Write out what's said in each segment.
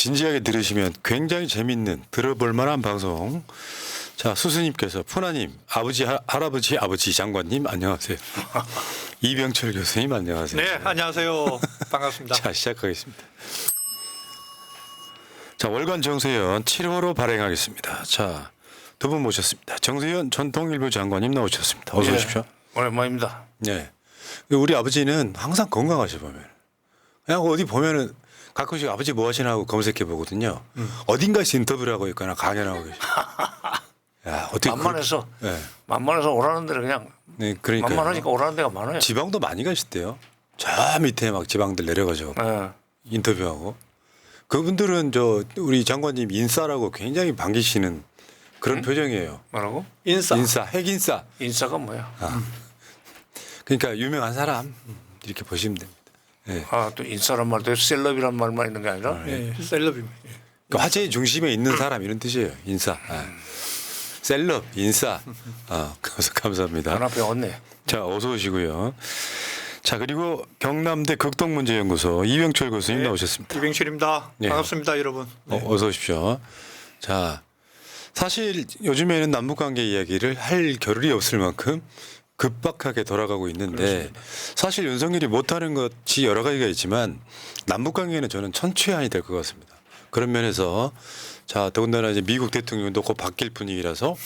진지하게 들으시면 굉장히 재밌는 들어볼 만한 방송. 자, 수수님께서 푸나님, 아버지, 할아버지, 아버지 장관님 안녕하세요. 이병철 교수님 안녕하세요. 네, 안녕하세요. 반갑습니다. 자, 시작하겠습니다. 자, 월간 정세현 7호로 발행하겠습니다. 자, 두 분 모셨습니다. 정세현 전 통일부 장관님 나오셨습니다. 어서 오십시오. 오랜만입니다. 네. 우리 아버지는 항상 건강하셔 보면. 그냥 어디 보면은 가끔씩 아버지 뭐 하시나고 검색해 보거든요. 어딘가에서 인터뷰를 하고 있거나 강연하고 계시고. 야, 어떻게 만만해서 네. 만만해서 오라는 데를 그냥 네, 그러니까 만만하니까 오라는 데가 많아요. 지방도 많이 가시대요. 저 밑에 막 지방들 내려가지고 네. 인터뷰하고. 그분들은 저 우리 장관님 인싸라고 굉장히 반기시는 그런 표정이에요. 뭐라고? 인싸. 핵인싸. 인싸가 뭐야? 그러니까 유명한 사람 이렇게 보시면 됩니다. 네. 아, 또 인싸란 말도 셀럽이란 말만 있는 게 아니라 예, 셀럽입니다. 예. 그러니까 화제의 중심에 있는 사람 이런 뜻이에요. 인싸. 셀럽, 인싸. 감사합니다. 하나 배웠네. 자, 어서 오시고요. 자, 그리고 경남대 극동문제연구소 이병철 교수님 나오셨습니다. 이병철입니다. 네. 반갑습니다, 여러분. 네. 어서 오십시오. 자, 사실 요즘에는 남북관계 이야기를 할 겨를이 없을 만큼 급박하게 돌아가고 있는데 그렇습니다. 사실 윤석열이 못하는 것이 여러 가지가 있지만 남북관계는 저는 천추한이 될 것 같습니다. 그런 면에서 자, 더군다나 이제 미국 대통령도 곧 바뀔 분위기라서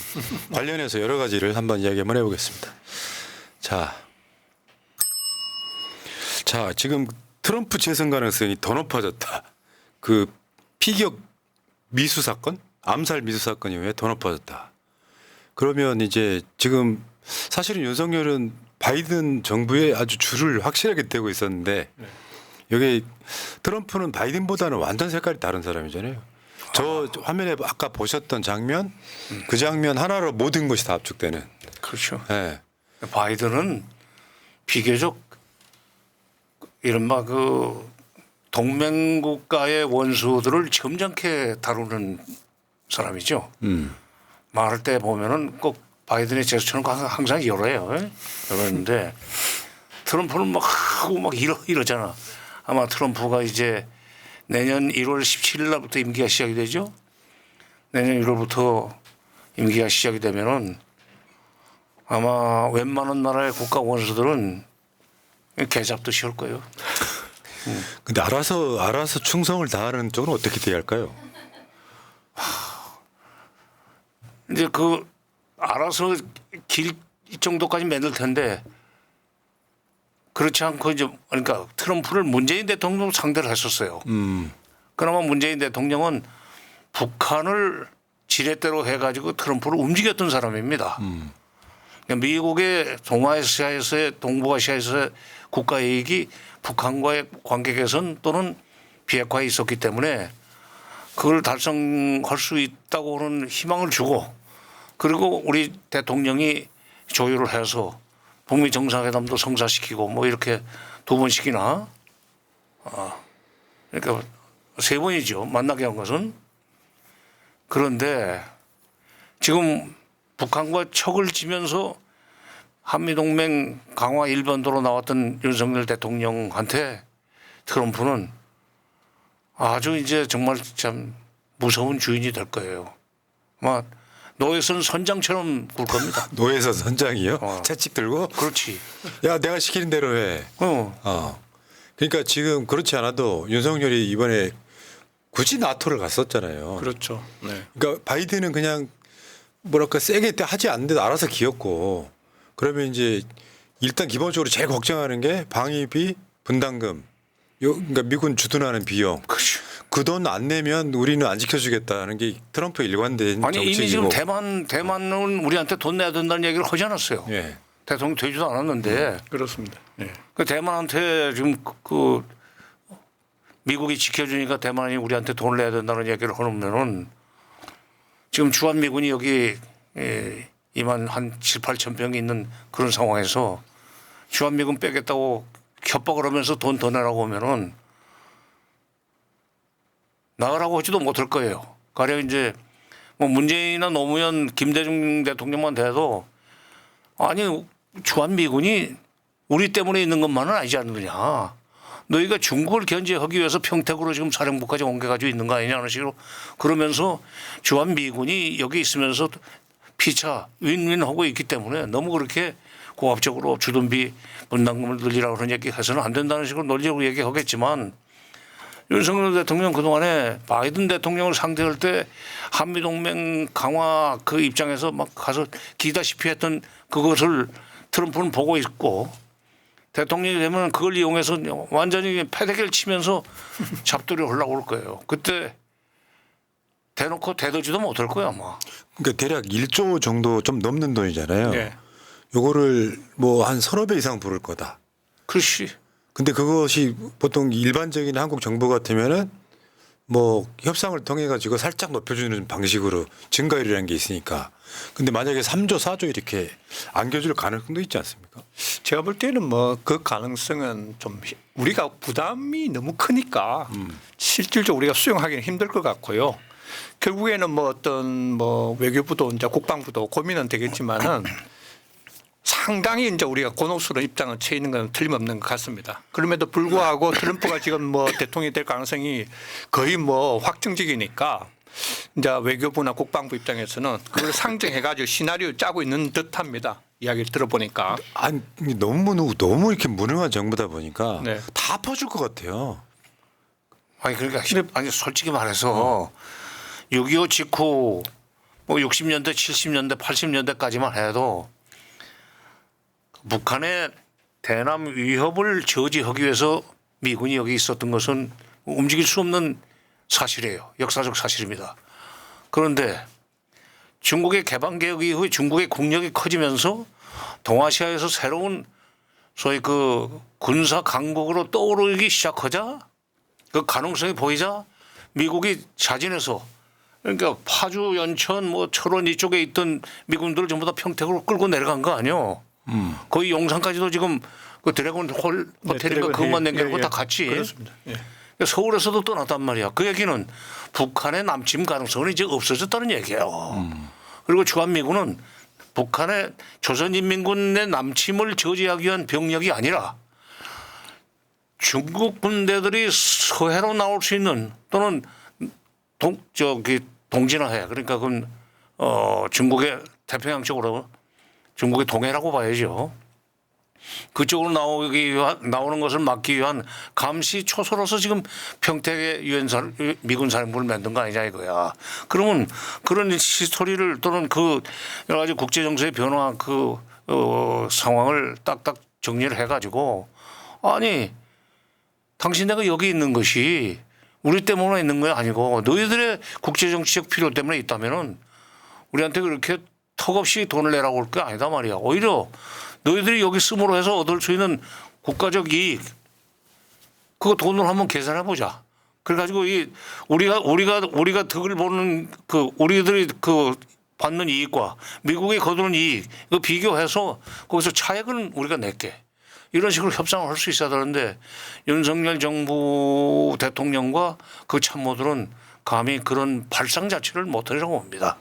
관련해서 여러 가지를 한번 이야기 한번 해보겠습니다. 자, 지금 트럼프 재선 가능성이 더 높아졌다. 그 피격 미수 사건, 암살 미수 사건 이후에 더 높아졌다. 그러면 이제 지금 사실은 윤석열은 바이든 정부에 아주 줄을 확실하게 떼고 있었는데 여기 트럼프는 바이든보다는 완전 색깔이 다른 사람이잖아요. 저 화면에 아까 보셨던 장면, 그 장면 하나로 모든 것이 다 압축되는. 그렇죠. 네. 바이든은 비교적 이른바 그 동맹국가의 원수들을 점잖게 다루는 사람이죠. 말할 때 보면은 꼭 바이든의 제스처는 항상 이러는데 트럼프는 막 하고 막 이러잖아. 아마 트럼프가 이제 내년 1월 17일 날부터 임기가 시작이 되죠. 내년 1월부터 임기가 시작이 되면은 아마 웬만한 나라의 국가 원수들은 개잡듯이 할 거예요. 근데 알아서 충성을 다하는 쪽은 어떻게 돼야 할까요? 이제 그 알아서 길 정도까지 만들 텐데 그렇지 않고 이제 그러니까 트럼프를 문재인 대통령 상대를 했었어요. 그나마 문재인 대통령은 북한을 지렛대로 해가지고 트럼프를 움직였던 사람입니다. 그러니까 미국의 동아시아에서의 동북아시아에서의 국가 이익이 북한과의 관계 개선 또는 비핵화에 있었기 때문에 그걸 달성할 수 있다고 하는 희망을 주고 그리고 우리 대통령이 조율을 해서 북미 정상회담도 성사시키고 뭐 이렇게 두 번씩이나 그러니까 세 번이죠. 만나게 한 것은. 그런데 지금 북한과 척을 지면서 한미동맹 강화 일변도로 나왔던 윤석열 대통령한테 트럼프는 아주 이제 정말 참 무서운 주인이 될 거예요. 막 노예선 선장처럼 굴 겁니다. 노예선 선장이요? 채찍 들고? 그렇지. 야, 내가 시키는 대로 해. 그러니까 지금 그렇지 않아도 윤석열이 이번에 굳이 나토를 갔었잖아요. 그렇죠. 네. 그러니까 바이든은 그냥 뭐랄까 세게 하지 않는데도 알아서 기었고 그러면 이제 일단 기본적으로 제일 걱정하는 게 방위비 분담금 그러니까 미군 주둔하는 비용 그렇죠. 그 돈 안 내면 우리는 안 지켜주겠다는 게 트럼프 일관된 아니 정책이고. 이미 지금 대만은 우리한테 돈 내야 된다는 얘기를 하지 않았어요. 예. 대통령 되지도 않았는데 그렇습니다. 네. 그 대만한테 지금 그 미국이 지켜주니까 대만이 우리한테 돈을 내야 된다는 얘기를 하면은 지금 주한미군이 여기 2만 한 7, 8천 병이 있는 그런 상황에서 주한미군 빼겠다고 협박을 하면서 돈 더 내라고 하면은 나가라고 하지도 못할 거예요. 가령 이제 뭐 문재인이나 노무현, 김대중 대통령만 돼도 아니 주한미군이 우리 때문에 있는 것만은 아니지 않느냐. 너희가 중국을 견제하기 위해서 평택으로 지금 사령부까지 옮겨가지고 있는 거 아니냐는 식으로 그러면서 주한 미군이 여기 있으면서 피차 윈윈하고 있기 때문에 너무 그렇게 고압적으로 주둔비 분담금을 늘리라고 그런 얘기 해서는 안 된다는 식으로 논리적으로 얘기하겠지만 윤석열 대통령 그동안에 바이든 대통령을 상대할 때 한미동맹 강화 그 입장에서 막 가서 기다시피 했던 그것을 트럼프는 보고 있고 대통령이 되면 그걸 이용해서 완전히 패대기를 치면서 잡돌이 올라올 거예요. 그때 대놓고 대더지도 못할 거야 아마. 그러니까 대략 1조 정도 좀 넘는 돈이잖아요. 네. 요거를 뭐 한 서너 배 이상 부를 거다. 그렇지. 근데 그것이 보통 일반적인 한국 정부 같으면은 뭐 협상을 통해 가지고 살짝 높여주는 방식으로 증가율이라는 게 있으니까. 근데 만약에 3조, 4조 이렇게 안겨줄 가능성도 있지 않습니까? 제가 볼 때는 뭐 그 가능성은 좀 우리가 부담이 너무 크니까 실질적으로 우리가 수용하기는 힘들 것 같고요. 결국에는 뭐 어떤 뭐 외교부도 이제 국방부도 고민은 되겠지만은 상당히 이제 우리가 곤혹스러운 입장을 처해 있는 건 틀림없는 것 같습니다. 그럼에도 불구하고 트럼프가 지금 뭐 대통령이 될 가능성이 거의 뭐 확정적이니까 이제 외교부나 국방부 입장에서는 그걸 상정해 가지고 시나리오 짜고 있는 듯합니다. 이야기를 들어보니까. 아니 너무 이렇게 무능한 정부다 보니까 네. 다 퍼줄 것 같아요. 아니 그러니까 아니 솔직히 말해서 6.25 직후 뭐 60년대, 70년대, 80년대까지만 해도 북한의 대남 위협을 저지하기 위해서 미군이 여기 있었던 것은 움직일 수 없는 사실이에요. 역사적 사실입니다. 그런데 중국의 개방개혁 이후에 중국의 국력이 커지면서 동아시아에서 새로운 소위 그 군사 강국으로 떠오르기 시작하자 그 가능성이 보이자 미국이 자진해서 그러니까 파주, 연천, 뭐 철원 이쪽에 있던 미군들을 전부 다 평택으로 끌고 내려간 거 아니에요. 거의 용산까지도 지금 그 드래곤 홀 호텔인가 그것만 남겨놓고 다 같이. 그렇습니다. 예. 서울에서도 떠났단 말이야. 그 얘기는 북한의 남침 가능성은 이제 없어졌다는 얘기예요. 그리고 주한미군은 북한의 조선인민군의 남침을 저지하기 위한 병력이 아니라 중국 군대들이 서해로 나올 수 있는 또는 동진화해 그러니까 그건 중국의 태평양 쪽으로 중국의 동해라고 봐야죠. 그쪽으로 나오는 것을 막기 위한 감시 초소로서 지금 평택에 미군 사령부를 만든 거 아니냐 이거야. 그러면 그런 히스토리를 또는 그 여러 가지 국제 정세의 변화 그 상황을 딱딱 정리를 해가지고 아니 당신네가 여기 있는 것이 우리 때문에 있는 거 아니고 너희들의 국제 정치적 필요 때문에 있다면은 우리한테 그렇게 턱없이 돈을 내라고 할 게 아니다 말이야. 오히려 너희들이 여기 쓰므로 해서 얻을 수 있는 국가적 이익 그거 돈으로 한번 계산해 보자. 그래가지고 우리가 득을 보는 그 우리들이 그 받는 이익과 미국이 거두는 이익 이거 비교해서 거기서 차액은 우리가 낼게. 이런 식으로 협상을 할 수 있어야 되는데 윤석열 정부 대통령과 그 참모들은 감히 그런 발상 자체를 못하려고 봅니다.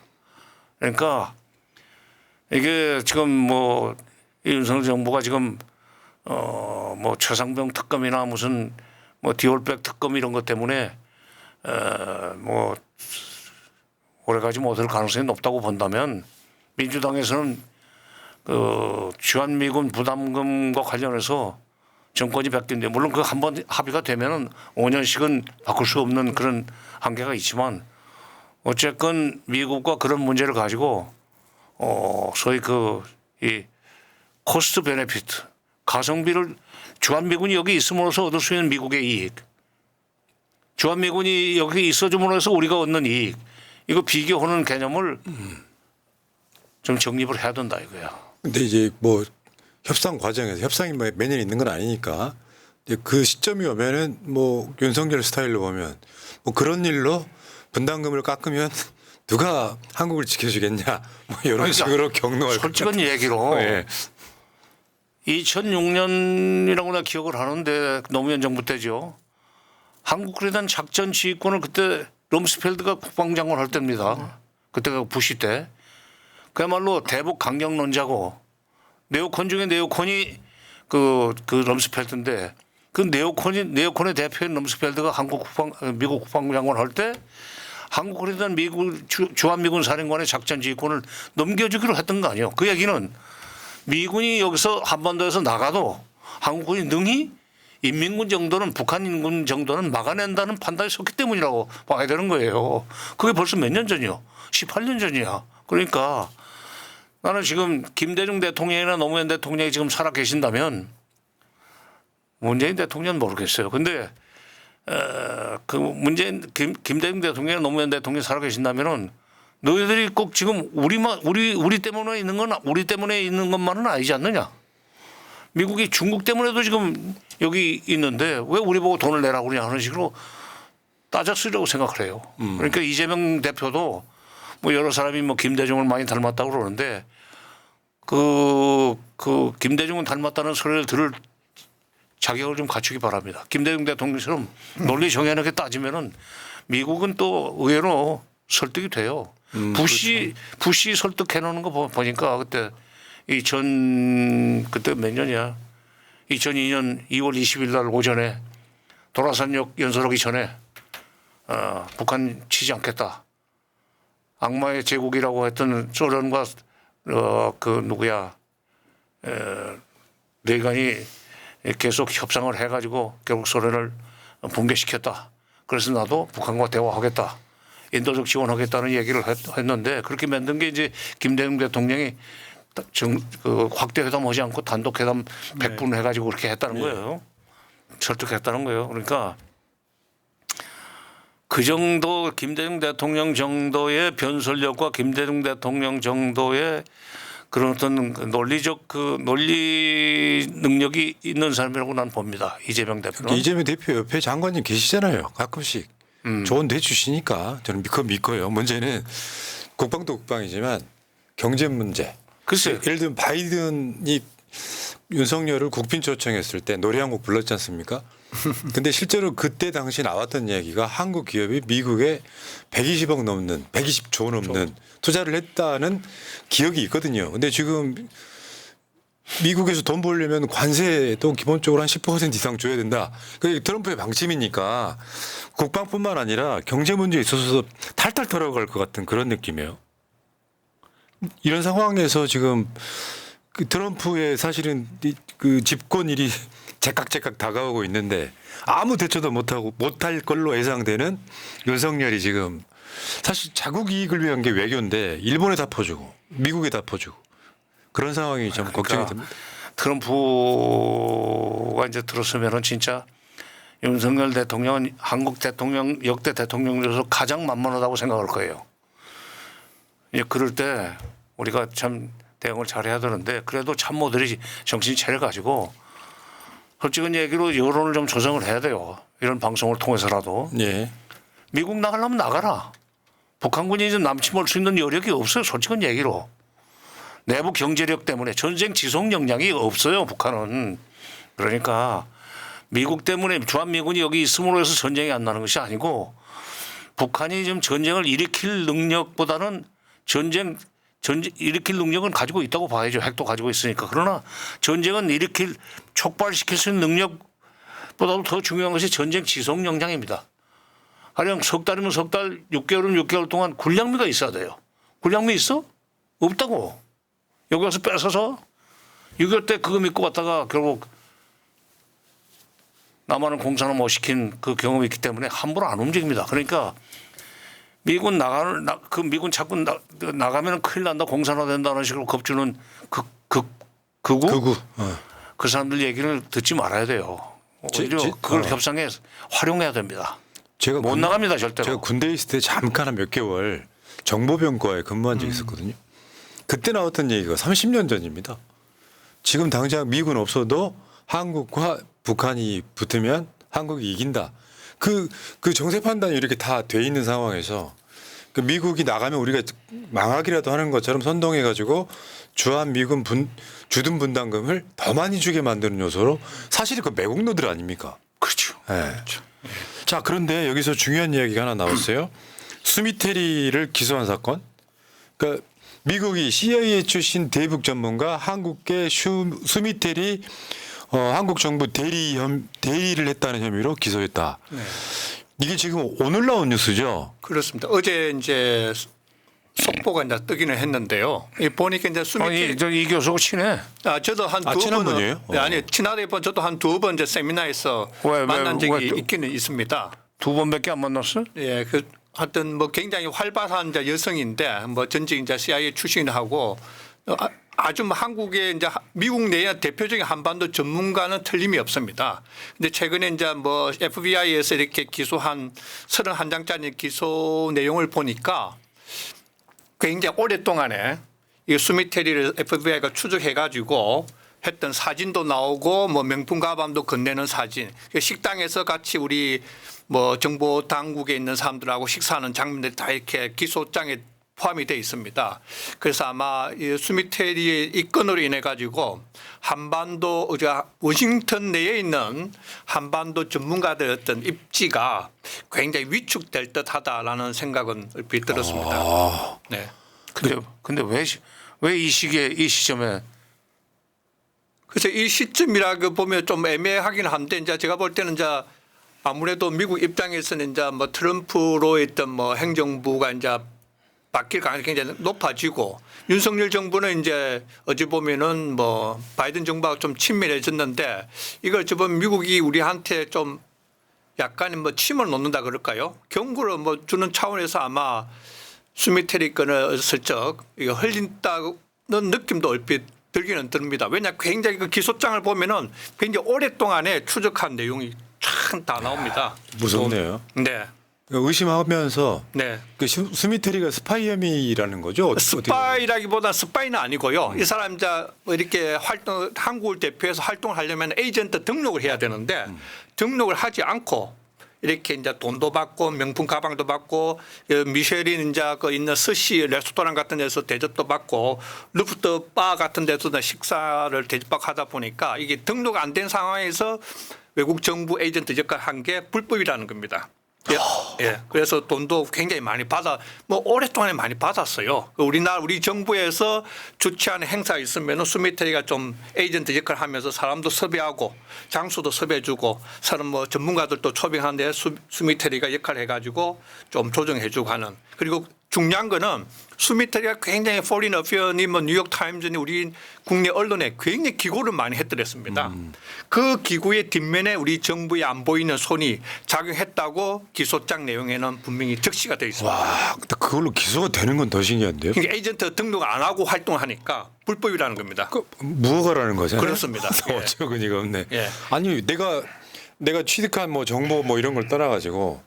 그러니까 이게 지금 뭐 윤석열 정부가 지금 뭐 최상병 특검이나 무슨 뭐 디올백 특검 이런 것 때문에 뭐 오래가지 못할 가능성이 높다고 본다면 민주당에서는 그 주한미군 부담금과 관련해서 정권이 바뀌는데 물론 그 한번 합의가 되면은 5년씩은 바꿀 수 없는 그런 한계가 있지만 어쨌건 미국과 그런 문제를 가지고 소위 이 코스트 베네피트 가성비를 주한미군이 여기 있음으로써 얻을 수 있는 미국의 이익 주한미군이 여기 있어줌으로써 우리가 얻는 이익 이거 비교하는 개념을 좀 정립을 해야 된다 이거야. 근데 이제 뭐 협상 과정에서 협상이 뭐 매년 있는 건 아니니까 이제 그 시점이 오면은 뭐 윤석열 스타일로 보면 뭐 그런 일로 분담금을 깎으면 누가 한국을 지켜주겠냐 뭐 이런 그러니까 식으로 경로할 솔직한 얘기로 예. 2006년이라고 내가 기억을 하는데 노무현 정부 때죠. 한국에 대한 작전 지휘권을 그때 럼스펠드가 국방장관 할 때입니다. 그때가 부시 때. 그야말로 대북 강경론자고 네오콘 중에 네오콘이 그 럼스펠드인데 그 네오콘의 대표인 럼스펠드가 미국 국방부 장관 할 때 한국을 했던 주한미군 사령관의 작전 지휘권을 넘겨주기로 했던 거 아니에요. 그 얘기는 미군이 여기서 한반도에서 나가도 한국군이 능히 인민군 정도는 북한 인군 정도는 막아낸다는 판단이 섰기 때문이라고 봐야 되는 거예요. 그게 벌써 몇 년 전이요? 18년 전이야. 그러니까 나는 지금 김대중 대통령이나 노무현 대통령이 지금 살아 계신다면 문재인 대통령은 모르겠어요. 근데 김대중 대통령이나 노무현 대통령이 살아 계신다면은 너희들이 꼭 지금 우리 때문에 있는 것만은 아니지 않느냐? 미국이 중국 때문에도 지금 여기 있는데 왜 우리 보고 돈을 내라고 그러냐 하는 식으로 따졌으려고 생각을 해요. 그러니까 이재명 대표도 뭐 여러 사람이 뭐 김대중을 많이 닮았다고 그러는데 그 김대중은 닮았다는 소리를 들을 자격을 좀 갖추기 바랍니다. 김대중 대통령처럼 논리 정연하게 따지면은 미국은 또 의외로 설득이 돼요. 부시 설득해 놓는 거 보니까 그때 그때 몇 년이야? 2002년 2월 20일 날 오전에 도라산역 연설하기 전에 북한 치지 않겠다. 악마의 제국이라고 했던 소련과 레이간이 계속 협상을 해가지고 결국 소련을 붕괴시켰다. 그래서 나도 북한과 대화하겠다. 인도적 지원하겠다는 얘기를 했는데 그렇게 만든 게 이제 김대중 대통령이 확대 회담 하지 않고 단독 회담 100분 해가지고 그렇게 했다는 거예요. 설득했다는 거예요. 그러니까 그 정도 김대중 대통령 정도의 변설력과 김대중 대통령 정도의 그런 어떤 논리적 논리 능력이 있는 사람이라고 난 봅니다. 이재명 대표는. 이재명 대표 옆에 장관님 계시잖아요. 가끔씩. 조언도 해주시니까 저는 그거 믿고요. 문제는 국방도 국방이지만 경제 문제. 글쎄요. 예를 들면 바이든이 윤석열을 국빈 초청했을 때 노래 한 곡 불렀지 않습니까? 근데 실제로 그때 당시 나왔던 이야기가 한국 기업이 미국에 120억 넘는 120조 넘는 투자를 했다는 기억이 있거든요. 근데 지금 미국에서 돈 벌려면 관세도 기본적으로 한 10% 이상 줘야 된다. 그게 트럼프의 방침이니까 국방뿐만 아니라 경제 문제에 있어서 탈탈 털어갈 것 같은 그런 느낌이에요. 이런 상황에서 지금 그 트럼프의 사실은 그 집권일이 제깍제깍 다가오고 있는데 아무 대처도 못할 걸로 예상되는 윤석열이 지금 사실 자국 이익을 위한 게 외교인데 일본에 다 퍼주고 미국에 다 퍼주고 그런 상황이 좀 걱정이 됩니다. 트럼프가 이제 들었으면은 진짜 윤석열 대통령은 한국 대통령 역대 대통령 중에서 가장 만만하다고 생각할 거예요. 이제 그럴 때 우리가 참 대응을 잘해야 되는데 그래도 참모들이 정신 차려가지고 솔직한 얘기로 여론을 좀 조정을 해야 돼요. 이런 방송을 통해서라도. 예. 미국 나가려면 나가라. 북한군이 이제 남침할 수 있는 여력이 없어요. 솔직한 얘기로. 내부 경제력 때문에 전쟁 지속 역량이 없어요. 북한은. 그러니까 미국 때문에 주한미군이 여기 있음으로 해서 전쟁이 안 나는 것이 아니고 북한이 지금 전쟁을 일으킬 능력보다는 일으킬 능력은 가지고 있다고 봐야죠. 핵도 가지고 있으니까. 그러나 전쟁은 촉발시킬 수 있는 능력보다도 더 중요한 것이 전쟁 지속 역량입니다. 가령 석 달이면 석 달, 6개월은 6개월 동안 군량미가 있어야 돼요. 군량미 있어? 없다고. 여기 와서 뺏어서 6.25 때 그거 믿고 왔다가 결국 남한을 공산화 못 시킨 그 경험이 있기 때문에 함부로 안 움직입니다. 그러니까 미군 미군 자꾸 나가면 큰일 난다, 공산화 된다는 식으로 겁주는 극우? 그 사람들 얘기를 듣지 말아야 돼요. 오히려 그걸 협상에 활용해야 됩니다. 제가 못 나갑니다, 절대로. 제가 군대에 있을 때 잠깐 한 몇 개월 정보병과에 근무한 적이 있었거든요. 그때 나왔던 얘기가 30년 전입니다. 지금 당장 미군 없어도 한국과 북한이 붙으면 한국이 이긴다. 그 정세 판단이 이렇게 다 돼 있는 상황에서 그 미국이 나가면 우리가 망하기라도 하는 것처럼 선동해가지고 주한 미군 주둔 분담금을 더 많이 주게 만드는 요소로 사실 그 매국노들 아닙니까? 그렇죠. 네. 그렇죠. 자, 그런데 여기서 중요한 이야기가 하나 나왔어요. 수미테리를 기소한 사건. 그러니까 미국이 CIA 출신 대북 전문가 한국계 수미테리 한국 정부 대리를 했다는 혐의로 기소했다. 네. 이게 지금 오늘 나온 뉴스죠? 그렇습니다. 어제 이제 속보가 이제 뜨기는 했는데요. 이 보니까 이제 아니 이 교수가 친해. 저도 한 두 친한 번은 분이에요? 네, 아니 친하다 번 저도 한 두 번 이제 세미나에서 왜, 만난 적이 왜 또- 있기는 있습니다. 두 번밖에 안 만났어? 예, 그 하여튼 뭐 굉장히 활발한 이제 여성인데 뭐 전직 이제 CIA 출신하고 아주 뭐 한국의 이제 미국 내의 대표적인 한반도 전문가는 틀림이 없습니다. 근데 최근에 이제 뭐 FBI에서 이렇게 기소한 31장짜리 기소 내용을 보니까 굉장히 오랫동안에 이 수미테리를 FBI가 추적해 가지고 했던 사진도 나오고 뭐 명품 가방도 건네는 사진, 식당에서 같이 우리 뭐 정보 당국에 있는 사람들하고 식사하는 장면들이 다 이렇게 기소장에 포함이 되어 있습니다. 그래서 아마 이 수미테리의 이 건으로 인해 가지고 한반도 워싱턴 내에 있는 한반도 전문가들 어떤 입지가 굉장히 위축될 듯하다라는 생각은 얼핏 들었습니다. 네. 근데 왜 이 시점에 그래서 이 시점이라고 보면 좀 애매하긴 한데 이제 제가 볼 때는 이제 아무래도 미국 입장에서는 이제 뭐 트럼프로 있던 뭐 행정부가 이제 바뀔 가능성이 굉장히 높아지고 윤석열 정부는 이제 어찌 보면은 뭐 바이든 정부하고 좀 친밀해졌는데 이걸 저번 미국이 우리한테 좀 약간 뭐 침을 놓는다 그럴까요? 경고를 뭐 주는 차원에서 아마 수미테리 건을 슬쩍 이거 흘린다는 느낌도 얼핏 들기는 듭니다. 왜냐 굉장히 그 기소장을 보면은 굉장히 오랫동안에 추적한 내용이 참 다 나옵니다. 무섭네요. 네. 의심하면서 네. 그 수미테리가 스파이 혐의라는 거죠? 스파이라기보다 스파이는 아니고요. 이 사람 이제 이렇게 한국을 대표해서 활동을 하려면 에이전트 등록을 해야 되는데 등록을 하지 않고 이렇게 이제 돈도 받고 명품 가방도 받고 미쉐린 이제 그 있는 스시 레스토랑 같은 데서 대접도 받고 루프트 바 같은 데서 식사를 대접하다 보니까 이게 등록 안 된 상황에서 외국 정부 에이전트 역할을 한 게 불법이라는 겁니다. 예. 그래서 돈도 굉장히 많이 뭐 오랫동안 많이 받았어요. 우리 정부에서 주최하는 행사 있으면 수미테리가 좀 에이전트 역할을 하면서 사람도 섭외하고 장소도 섭외해주고 사람 뭐 전문가들도 초빙하는데 수미테리가 역할을 해가지고 좀 조정해주고 하는. 그리고 중요한 거는 수미테리가 굉장히 포린 어피어니 뭐 뉴욕 타임즈니 우리 국내 언론에 굉장히 기고를 많이 했더랬습니다. 그 기구의 뒷면에 우리 정부에 안 보이는 손이 작용했다고 기소장 내용에는 분명히 적시가 되어 있습니다. 와, 근데 그걸로 기소가 되는 건 더 신기한데요? 그러니까 에이전트 등록 안 하고 활동하니까 불법이라는 겁니다. 무허가라는 거잖아요. 그렇습니다. 예. 어처구니가 없네. 예. 아니 내가 취득한 뭐 정보 뭐 이런 걸 떠나가지고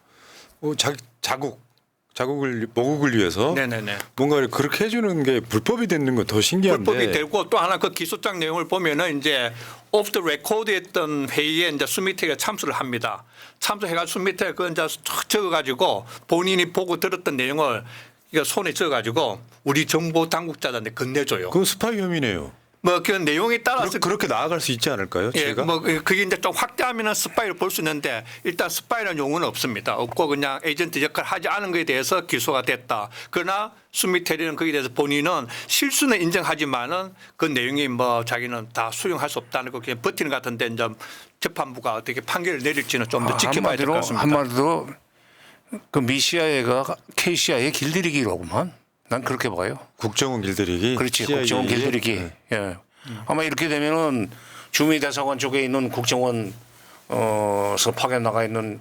자국을 모국을 위해서 네네네. 뭔가를 그렇게 해주는 게 불법이 되는 건 더 신기한데. 불법이 되고 또 하나 그 기소장 내용을 보면은 이제 오프 더 레코드했던 회의에 이제 수미테가 참석을 합니다. 참석해가지고 수미테가 그 이제 쫙 적어가지고 본인이 보고 들었던 내용을 이거 손에 적어가지고 우리 정보 당국자들한테 건네줘요. 그건 스파이 혐의네요. 뭐 그 내용에 따라서 그렇게 나아갈 수 있지 않을까요? 예, 제가? 뭐 그게 이제 좀 확대하면은 스파이를 볼 수 있는데 일단 스파이라는 용어는 없습니다. 없고 그냥 에이전트 역할을 하지 않은 것에 대해서 기소가 됐다. 그러나 수미테리는 거기에 대해서 본인은 실수는 인정하지만은 그 내용이 뭐 자기는 다 수용할 수 없다는 거 그냥 버티는 것 같은데 이제 재판부가 어떻게 판결을 내릴지는 좀 더 지켜봐야 될 것 같습니다. 한마디로 그 미시아이가 KCI의 길들이기로구만. 난 그렇게 봐요. 국정원 길들이기. 그렇지. CIA. 국정원 길들이기. 네. 예. 아마 이렇게 되면은 주미대사관 쪽에 있는 국정원서 파견 나가 있는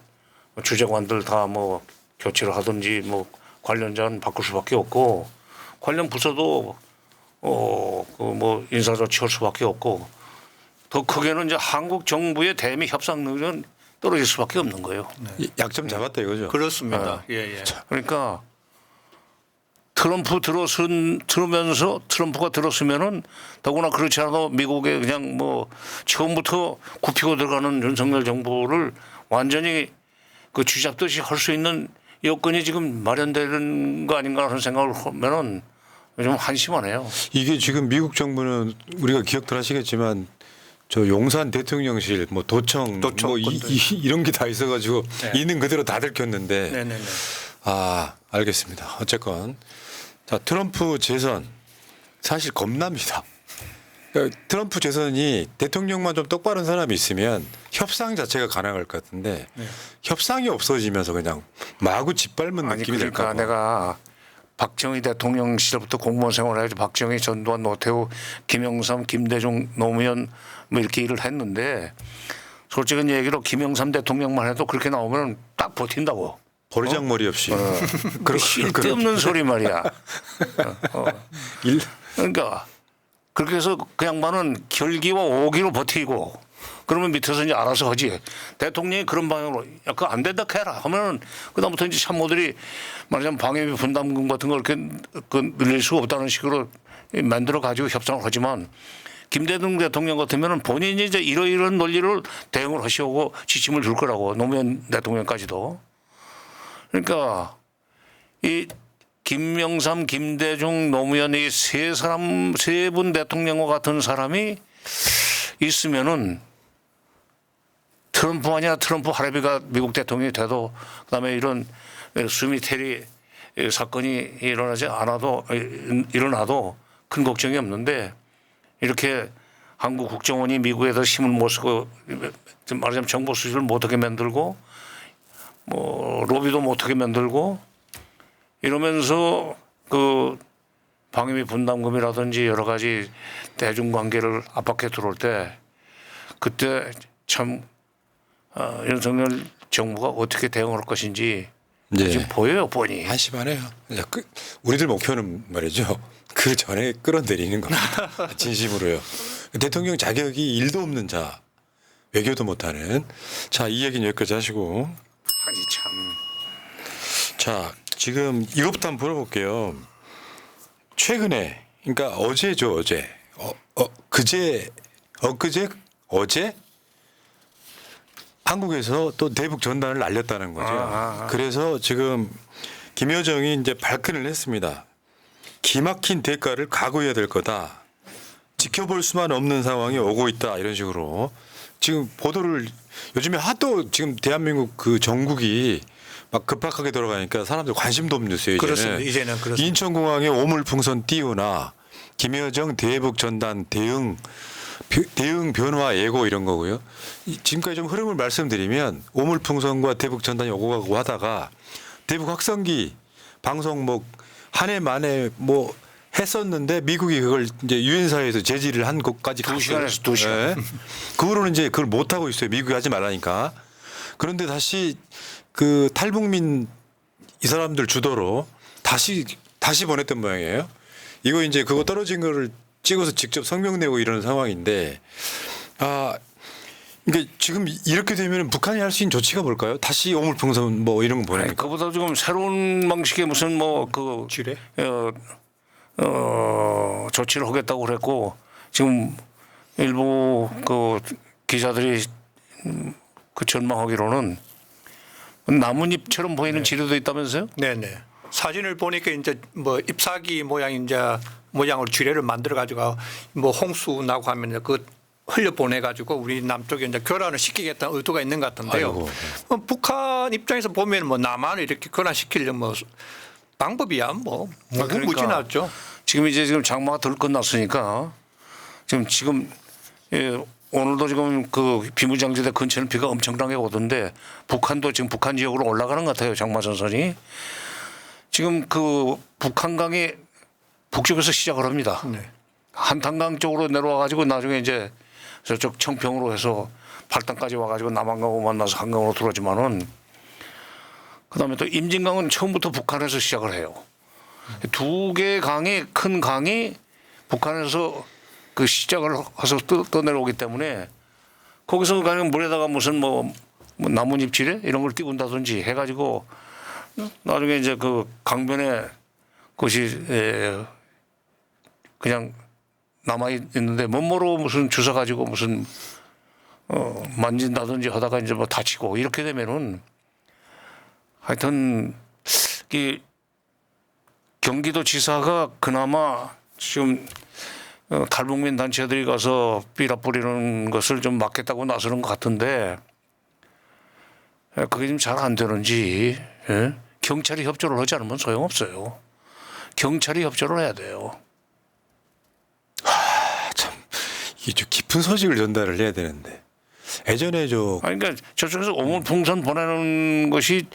주재관들 다 뭐 교체를 하든지 뭐 관련자는 바꿀 수밖에 없고 관련 부서도 그 뭐 인사조치할 수밖에 없고 더 크게는 이제 한국 정부의 대미 협상 능력은 떨어질 수밖에 없는 거예요. 약점 잡았다 이거죠. 그렇습니다. 예, 예. 그러니까 들으면서 트럼프가 들었으면은 더구나 그렇지 않아도 미국에 그냥 뭐 처음부터 굽히고 들어가는 윤석열 정부를 완전히 그 쥐잡듯이 할 수 있는 여건이 지금 마련되는 거 아닌가 하는 생각을 하면은 좀 한심하네요. 이게 지금 미국 정부는 우리가 기억들 하시겠지만 저 용산 대통령실 뭐 도청 뭐 이런 게 다 있어가지고 네. 있는 그대로 다 들켰는데 네네네. 아 알겠습니다. 어쨌건 자 트럼프 재선 사실 겁납니다. 그러니까 트럼프 재선이 대통령만 좀 똑바른 사람이 있으면 협상 자체가 가능할 것 같은데 협상이 없어지면서 그냥 마구 짓밟는 아니 느낌이 그러니까 될까 봐. 내가 박정희 대통령 시절부터 공무원 생활을 해서 박정희, 전두환, 노태우, 김영삼, 김대중, 노무현 뭐 이렇게 일을 했는데 솔직한 얘기로 김영삼 대통령만 해도 그렇게 나오면 딱 버틴다고. 버르장머리 없이 쓸데없는 소리 말이야. 일- 그러니까 그렇게 해서 그 양반은 결기와 오기로 버티고 그러면 밑에서 이제 알아서 하지. 대통령이 그런 방향으로 야, 그거 안 된다 해라 하면은 그다음부터 이제 참모들이 말하자면 방해비 분담금 같은 걸 이렇게 늘릴 수가 없다는 식으로 만들어 가지고 협상을 하지만 김대중 대통령 같으면은 본인이 이제 이러이러한 논리를 대응을 하시고 지침을 줄 거라고 노무현 대통령까지도. 그러니까 이 김영삼, 김대중, 노무현 이 세 사람 세 분 대통령과 같은 사람이 있으면은 트럼프 아니야 트럼프 할애비가 미국 대통령이 돼도 그다음에 이런 수미 테리 사건이 일어나도 큰 걱정이 없는데 이렇게 한국 국정원이 미국에서 힘을 못 쓰고 말하자면 정보 수집을 못하게 만들고 뭐 로비도 못하게 만들고 이러면서 그 방위비 분담금이라든지 여러 가지 대중관계를 압박해 들어올 때 그때 참 윤석열 정부가 어떻게 대응할 것인지 네. 지금 보여요 뻔히. 한심하네요. 우리들 목표는 말이죠. 그 전에 끌어내리는 겁니다. 진심으로요. 대통령 자격이 일도 없는 자, 외교도 못하는. 자, 이 얘기는 여기까지 하시고. 아니 참. 자, 지금 이것부터 한번 물어볼게요. 최근에, 그러니까 어제죠, 어제. 어제? 한국에서 또 대북 전단을 날렸다는 거죠. 그래서 지금 김여정이 이제 발끈을 했습니다. 기막힌 대가를 각오해야 될 거다. 지켜볼 수만 없는 상황이 오고 있다. 이런 식으로 지금 보도를 요즘에 하도 지금 대한민국 그 전국이 막 급박하게 돌아가니까 사람들 관심도 없는 뉴스예요. 그렇습니다. 이제는 그렇습니다. 인천공항에 오물풍선 띄우나 김여정 대북 전단 대응 변화 예고 이런 거고요. 지금까지 좀 흐름을 말씀드리면 오물풍선과 대북 전단이 오고 가고 하다가 대북 확성기 방송 뭐 한 해 만에 뭐 했었는데 미국이 그걸 이제 유엔사에서 제지를 한 것까지 2시간에서 2시간. 그 후로는 이제 그걸 못 하고 있어요. 미국이 하지 말라니까. 그런데 다시 그 탈북민 이 사람들 주도로 다시 보냈던 모양이에요. 이거 이제 그거 떨어진 거를 찍어서 직접 성명 내고 이러는 상황인데 그러니까 지금 이렇게 되면 북한이 할 수 있는 조치가 뭘까요? 다시 오물풍선 뭐 이런 거 아니, 보내니까. 그보다 지금 새로운 방식의 무슨 뭐그 지뢰? 조치를 하겠다고 그랬고 지금 일부 그 기자들이 그 전망하기로는 나뭇잎처럼 보이는 지뢰도 있다면서요? 네네. 사진을 보니까 이제 뭐 잎사귀 모양 모양으로 지뢰를 만들어 가지고 뭐 홍수 나고 하면 그 흘려 보내 가지고 우리 남쪽에 이제 교란을 시키겠다는 의도가 있는 것 같은데요. 아이고. 북한 입장에서 보면 뭐 남한을 이렇게 교란시키려면 뭐 방법이야 뭐 그러니까. 무궁무진하죠. 지금 장마가 덜 끝났으니까 지금 오늘도 지금 그 비무장지대 근처는 비가 엄청나게 오던데 북한도 지금 북한 지역으로 올라가는 것 같아요. 장마 전선이. 지금 그 북한강이 북쪽에서 시작을 합니다. 네. 한탄강 쪽으로 내려와 가지고 나중에 이제 저쪽 청평으로 해서 팔당까지 와 가지고 남한강하고 만나서 한강으로 들어오지만은 그다음에 또 임진강은 처음부터 북한에서 시작을 해요. 두 개의 강이 큰 강이 북한에서 그 시작을 해서 떠내려오기 때문에 거기서 그냥 물에다가 무슨 뭐 나뭇잎 지뢰 이런 걸 띄운다든지 해가지고 나중에 이제 그 강변에 그것이 그냥 남아 있는데 멋모로 무슨 주워 가지고 무슨 만진다든지 하다가 이제 뭐 다치고 이렇게 되면은 하여튼 이 경기도 지사가 그나마 지금 탈북민 단체들이 가서 삐라 뿌리는 것을 좀 막겠다고 나서는 것 같은데 그게 좀 잘 안 되는지 경찰이 협조를 하지 않으면 소용없어요. 경찰이 협조를 해야 돼요. 이게 좀 깊은 소식을 전달을 해야 되는데 예전에 아니, 그러니까 저쪽에서 오물풍선 보내는 것이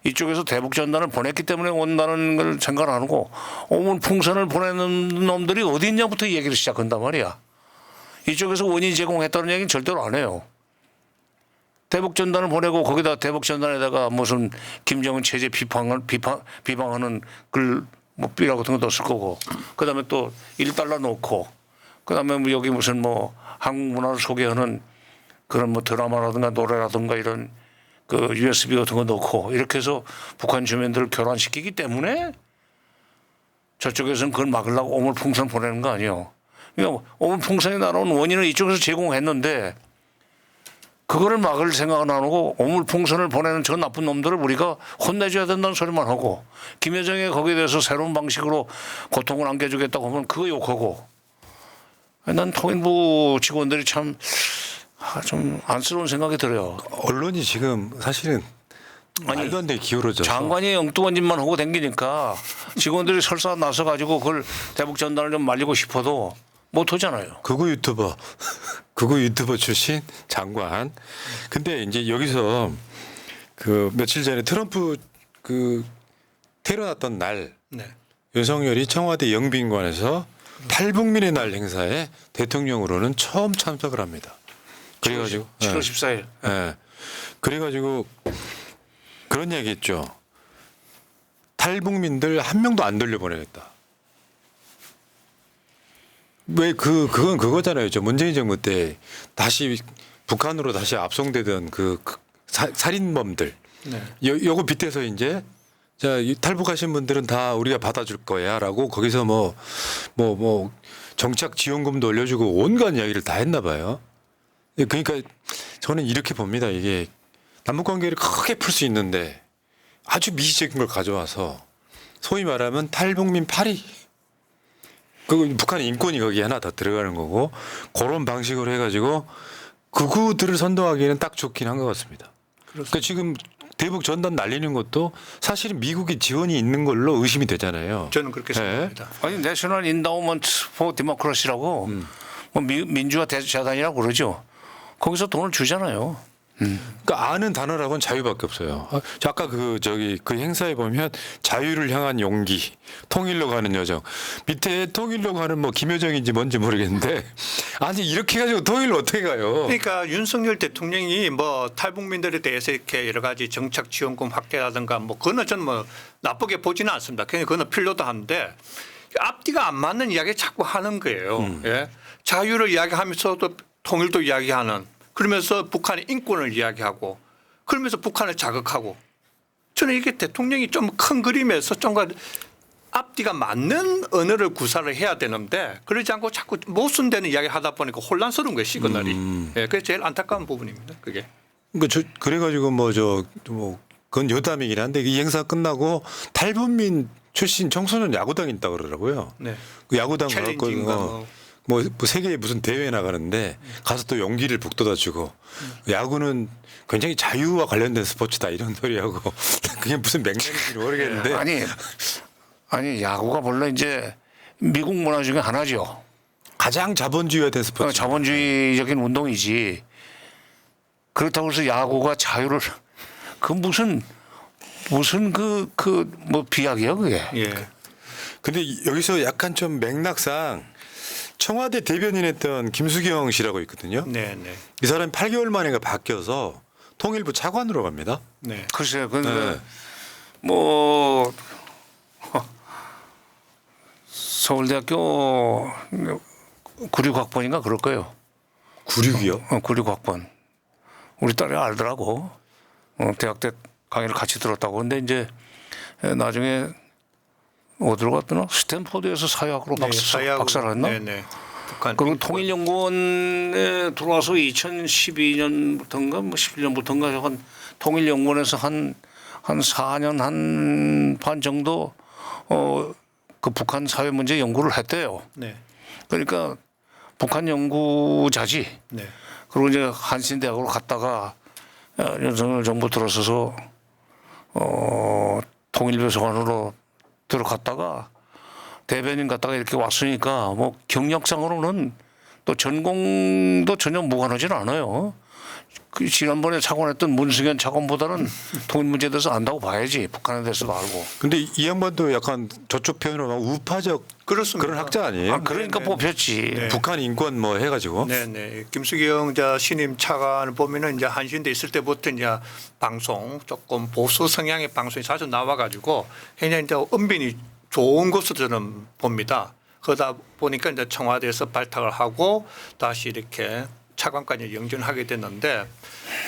이쪽에서 대북 전단을 보냈기 때문에 온다는 걸 생각 안 하고 오물풍선을 보내는 놈들이 어디 있냐부터 얘기를 시작한단 말이야. 이쪽에서 원인 제공했다는 얘기는 절대로 안 해요. 대북 전단을 보내고 거기다 대북 전단에다가 무슨 김정은 체제 비방하는 글 뭐 삐라 같은 거 넣었을 거고, 그다음에 또 1달러 넣고, 그다음에 뭐 여기 무슨 뭐 한국 문화를 소개하는 그런 뭐 드라마라든가 노래라든가 이런 그 USB 같은 거 넣고 이렇게 해서 북한 주민들을 교란시키기 때문에 저쪽에서는 그걸 막으려고 오물풍선 보내는 거 아니에요. 그러니까 오물풍선이 날아온 원인을 이쪽에서 제공했는데 그거를 막을 생각은 안 하고 오물풍선을 보내는 저 나쁜 놈들을 우리가 혼내줘야 된다는 소리만 하고 김여정이 거기에 대해서 새로운 방식으로 고통을 안겨주겠다고 하면 그거 욕하고 난 통일부 직원들이 참 좀 안쓰러운 생각이 들어요. 언론이 지금 사실은 말도 안 되게 기울어져서 장관이 엉뚱한 짓만 하고 댕기니까 직원들이 설사 나서 가지고 그걸 대북 전단을 좀 말리고 싶어도 못 하잖아요. 극우 유튜버 출신 장관. 근데 이제 여기서 그 며칠 전에 트럼프 그 테러 났던 날 네. 윤석열이 청와대 영빈관에서 탈북민의 날 행사에 대통령으로는 처음 참석을 합니다. 그래가지고 7월 14일. 예. 그래가지고 그런 얘기했죠. 탈북민들 한 명도 안 돌려보내겠다. 왜 그건 그거잖아요. 저 문재인 정부 때 다시 북한으로 다시 압송되던 그 살인범들. 네. 요거 빗대서 이제 자, 이 탈북하신 분들은 다 우리가 받아줄 거야라고 거기서 뭐 정착 지원금도 올려주고 온갖 이야기를 다 했나 봐요. 그러니까 저는 이렇게 봅니다. 이게 남북 관계를 크게 풀 수 있는데 아주 미시적인 걸 가져와서 소위 말하면 탈북민 파리. 그 북한의 인권이 거기에 하나 더 들어가는 거고 그런 방식으로 해가지고 극우들을 선동하기에는 딱 좋긴 한 것 같습니다. 그러니까 지금 대북 전단 날리는 것도 사실은 미국의 지원이 있는 걸로 의심이 되잖아요. 저는 그렇게 생각합니다. 아니 내셔널 인다우먼트 포 디모크라시라고 뭐 민주화 재단이라고 그러죠. 거기서 돈을 주잖아요. 그러니까 아는 단어라고는 자유밖에 없어요. 아까 그 행사에 보면 자유를 향한 용기, 통일로 가는 여정. 밑에 통일로 가는 뭐 김여정인지 뭔지 모르겠는데 아니 이렇게 가지고 통일로 어떻게 가요? 그러니까 윤석열 대통령이 뭐 탈북민들에 대해서 이렇게 여러 가지 정착 지원금 확대라든가 뭐 그거는 저는 뭐 나쁘게 보지는 않습니다. 그냥 그거는 필요도 한데 앞뒤가 안 맞는 이야기 자꾸 하는 거예요. 예? 자유를 이야기하면서도 통일도 이야기하는. 그러면서 북한의 인권을 이야기하고 그러면서 북한을 자극하고 저는 이게 대통령이 좀 큰 그림에서 좀 앞뒤가 맞는 언어를 구사를 해야 되는데 그러지 않고 자꾸 모순되는 이야기 하다 보니까 혼란스러운 거예요. 시그널이. 예, 그게 제일 안타까운 부분입니다. 그게. 그래가지고 그건 여담이긴 한데 이 행사 끝나고 탈북민 출신 청소년 야구단이 있다고 그러더라고요. 네. 그 야구단 챌린지인가 가고 뭐 세계에 무슨 대회 나가는데 가서 또 용기를 북돋아주고 야구는 굉장히 자유와 관련된 스포츠다 이런 소리하고 그게 무슨 맥락인지 모르겠는데 아니 야구가 원래 이제 미국 문화 중에 하나죠. 가장 자본주의화된 스포츠. 자본주의적인 운동이지. 그렇다고 해서 야구가 자유를 그 무슨 뭐 비약이야 그게. 예. 근데 여기서 약간 좀 맥락상 청와대 대변인 했던 김수경 씨라고 있거든요. 네, 네. 이 사람이 8개월 만에 바뀌어서 통일부 차관으로 갑니다. 네. 글쎄요. 근데 네. 뭐 서울대학교 96학번인가 그럴 거예요. 96이요? 96학번. 우리 딸이 알더라고. 대학 때 강의를 같이 들었다고. 근데 이제 나중에 어디로 갔더나? 스탠포드에서 사회학으로 박사를 했나? 네네. 그리고 통일연구원에 들어와서 2012년부터인가 뭐 11년부터인가 한 통일연구원에서 한 4년 한 반 정도 그 북한 사회 문제 연구를 했대요. 네. 그러니까 북한 연구자지. 네. 그리고 이제 한신대학으로 갔다가 윤석열 정부 들어서서 통일교섭관으로 들어갔다가 대변인 갔다가 이렇게 왔으니까 뭐 경력상으로는 또 전공도 전혀 무관하지는 않아요. 그 지난번에 차관했던 문승현 차관보다는 통일 문제에 대해서 안다고 봐야지. 북한에 대해서도 알고. 근데 이 양반도 약간 저쪽 표현으로 막 우파적 그렇습니다. 그런 학자 아니에요? 아, 그러니까 네, 네. 뽑혔지. 네. 북한 인권 뭐 해가지고. 네네. 김수경 신임 차관을 보면은 이제 한신대 있을 때부터 이제 방송 조금 보수 성향의 방송이 자주 나와가지고 굉장히 이제 언변이 좋은 것으로 저는 봅니다. 그러다 보니까 이제 청와대에서 발탁을 하고 다시 이렇게 차관까지 영전하게 됐는데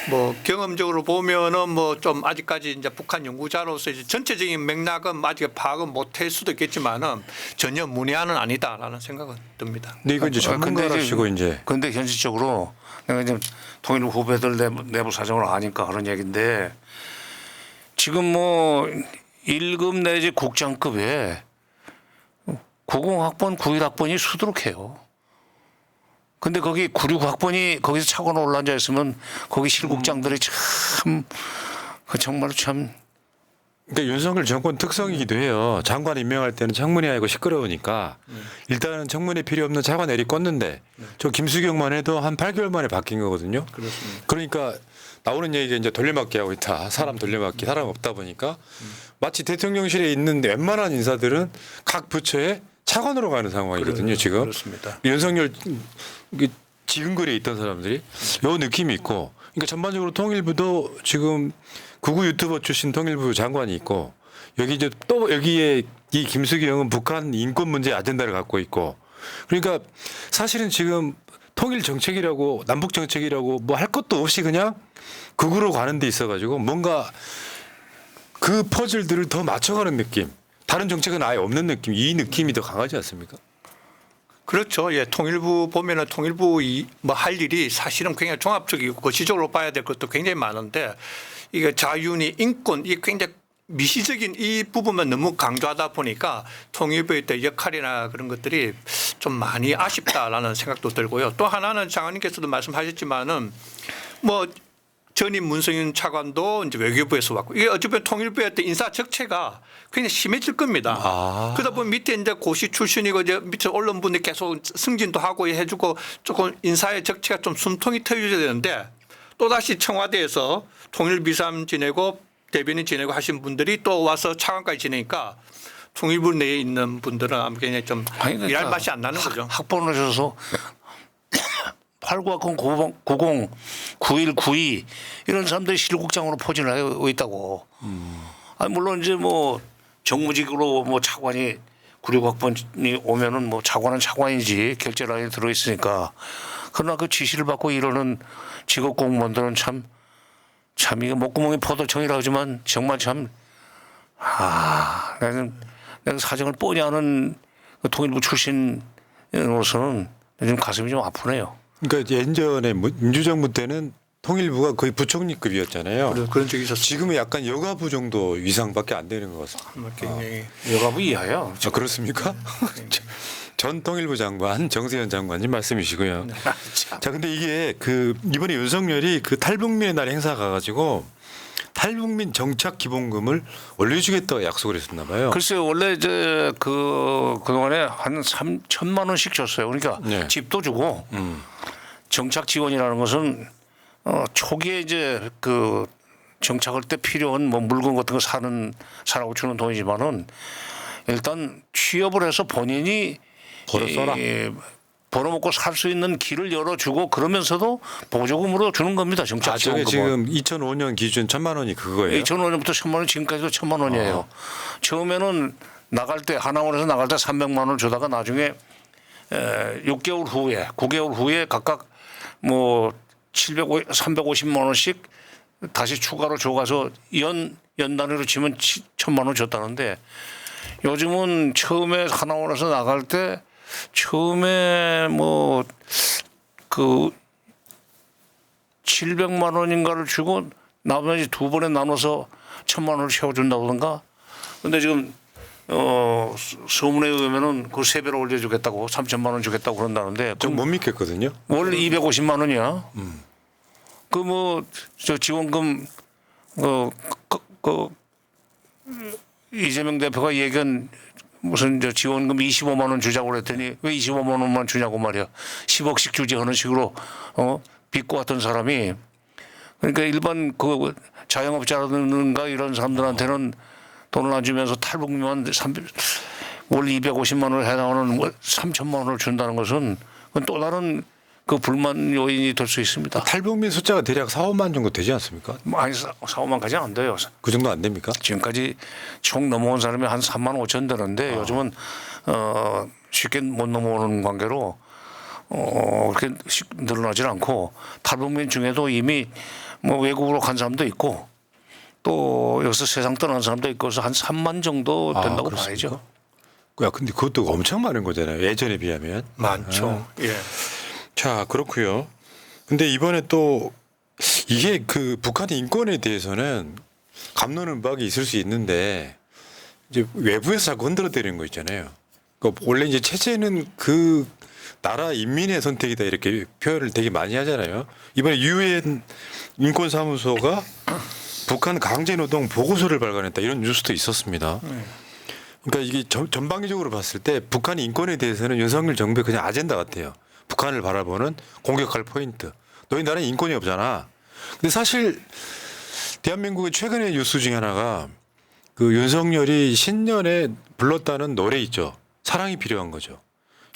뭐 경험적으로 보면은 뭐 좀 아직까지 이제 북한 연구자로서 이제 전체적인 맥락은 아직 파악은 못할 수도 있겠지만은 전혀 문외한은 아니다라는 생각은 듭니다. 근데 이거 이제 전문가라시고 이제. 근데 현실적으로 내가 이제 통일부 후배들 내부 사정을 아니까 그런 얘기인데 지금 뭐 1급 내지 국장급에 90학번, 91학번이 수두룩해요. 근데 거기 96학번이 거기서 차관 올라앉아 있으면 거기 실국장들이 참 정말 참 그러니까 윤석열 정권 특성이기도 해요. 장관 임명할 때는 청문회 하고 시끄러우니까 일단은 청문회 필요 없는 차관 내리 꽂는데 저 김수경만 해도 한 8개월 만에 바뀐 거거든요. 그렇습니다. 그러니까 나오는 얘기가 이제 돌려막기 하고 있다. 사람 돌려막기, 사람 없다 보니까 마치 대통령실에 있는 웬만한 인사들은 각 부처에 차관으로 가는 상황이거든요. 지금 그렇습니다. 윤석열 지근거리에 있던 사람들이 요 느낌이 있고, 그러니까 전반적으로 통일부도 지금 구구 유튜버 출신 통일부 장관이 있고 여기 이제 또 여기에 이 김수경은 북한 인권 문제 아젠다를 갖고 있고, 그러니까 사실은 지금 통일 정책이라고 남북 정책이라고 뭐 할 것도 없이 그냥 극으로 가는 데 있어가지고 뭔가 그 퍼즐들을 더 맞춰가는 느낌. 다른 정책은 아예 없는 느낌. 이 느낌이 더 강하지 않습니까? 그렇죠. 예, 통일부 보면은 통일부 뭐 할 일이 사실은 굉장히 종합적이고 거시적으로 봐야 될 것도 굉장히 많은데 이게 자유니 인권 이 굉장히 미시적인 이 부분만 너무 강조하다 보니까 통일부의 때 역할이나 그런 것들이 좀 많이 아쉽다라는 생각도 들고요. 또 하나는 장관님께서도 말씀하셨지만은 뭐 전임 문성윤 차관도 이제 외교부에서 왔고 이게 어차피 통일부의 때 인사 적체가 굉장히 심해질 겁니다. 그러다 보면 밑에 이제 고시 출신이고 이제 밑에 언론분들 계속 승진도 하고 해주고 조금 인사의 적체가 좀 숨통이 트여져야 되는데 또 다시 청와대에서 통일비서관 지내고 대변인 지내고 하신 분들이 또 와서 차관까지 지내니까 통일부 내에 있는 분들은 아마 굉장히 좀 그러니까 일할 맛이 안 나는 거죠. 학번을 줘서 89학번 90, 91, 92 이런 사람들이 실국장으로 포진을 하고 있다고. 아니 물론 이제 뭐 정무직으로 뭐 차관이 96학번이 오면은 뭐 차관은 차관이지 결제 라인에 들어 있으니까. 그러나 그 지시를 받고 이러는 직업 공무원들은 참 이게 목구멍이 포도청이라 하지만 정말 참 내가 사정을 뻔히 아는 그 통일부 출신으로서는 좀 가슴이 좀 아프네요. 그러니까 예전에 민주정부 때는 통일부가 거의 부총리급이었잖아요. 그런 적이 있었어요. 지금은 약간 여가부 정도 위상밖에 안 되는 것 같습니다. 굉장히 여가부 이하야. 아, 그렇습니까? 전 통일부 장관 정세현 장관님 말씀이시고요. 자, 근데 이게 그 이번에 윤석열이 그 탈북민의 날 행사 가가지고 탈북민 정착 기본금을 올려주겠다고 약속을 했었나 봐요. 글쎄요, 원래 이제 그동안에 한 3천만 원씩 줬어요. 그러니까 네. 집도 주고 정착 지원이라는 것은 초기에 이제 그 정착할 때 필요한 뭐 물건 같은 거 사라고 주는 돈이지만은 일단 취업을 해서 본인이 벌어 써라. 벌어먹고 살 수 있는 길을 열어주고 그러면서도 보조금으로 주는 겁니다. 정착 저게 지원금은. 지금 2005년 기준 1,000만 원이 그거예요. 2005년부터 1,000만 원 지금까지도 1,000만 원이에요. 처음에는 나갈 때 하나원에서 나갈 때 300만 원을 주다가 나중에 6개월 후에 9개월 후에 각각 뭐 350만 원씩 다시 추가로 줘가서 연 단위로 치면 1,000만 원 줬다는데 요즘은 처음에 하나원에서 나갈 때 처음에 뭐 그 700만 원인가를 주고 나머지 두 번에 나눠서 1,000만 원을 채워준다던가. 근데 지금 소문에 의하면은 그 세 배로 올려주겠다고 3,000만 원 주겠다고 그런다는데. 좀 못 믿겠거든요. 월 250만 원이야. 그 뭐 저 지원금 이재명 대표가 얘기한 무슨 저 지원금 25만 원 주자고 그랬더니 왜 25만 원만 주냐고 말이야. 10억씩 주지 하는 식으로 빚고 왔던 사람이 그러니까 일반 그 자영업자라든가 이런 사람들한테는 돈을 안 주면서 탈북민만 월 250만 원을 해나가는 3천만 원을 준다는 것은 그건 또 다른 그 불만 요인이 될 수 있습니다. 탈북민 숫자가 대략 4, 5만 정도 되지 않습니까? 뭐 아니 4, 5만까지는 안 돼요. 그 정도 안 됩니까? 지금까지 총 넘어온 사람이 한 3만 5천 되는데 요즘은 쉽게 못 넘어오는 관계로 그렇게 늘어나질 않고 탈북민 중에도 이미 뭐 외국으로 간 사람도 있고 또 여기서 세상 떠난 사람도 있고 해서 한 3만 정도 된다고 봐야죠. 야, 근데 그것도 엄청 많은 거잖아요. 예전에 비하면. 많죠. 예. 자, 그렇고요. 근데 이번에 또 이게 그 북한의 인권에 대해서는 갑론음박이 있을 수 있는데 이제 외부에서 자꾸 흔들어대는 거 있잖아요. 그러니까 원래 이제 체제는 그 나라 인민의 선택이다 이렇게 표현을 되게 많이 하잖아요. 이번에 유엔 인권사무소가 북한 강제노동 보고서를 발간했다 이런 뉴스도 있었습니다. 그러니까 이게 전방위적으로 봤을 때 북한 인권에 대해서는 윤석열 정부의 그냥 아젠다 같아요. 북한을 바라보는 공격할 포인트. 너희 나라에 인권이 없잖아. 근데 사실 대한민국의 최근의 뉴스 중에 하나가 그 윤석열이 신년에 불렀다는 노래 있죠. 사랑이 필요한 거죠.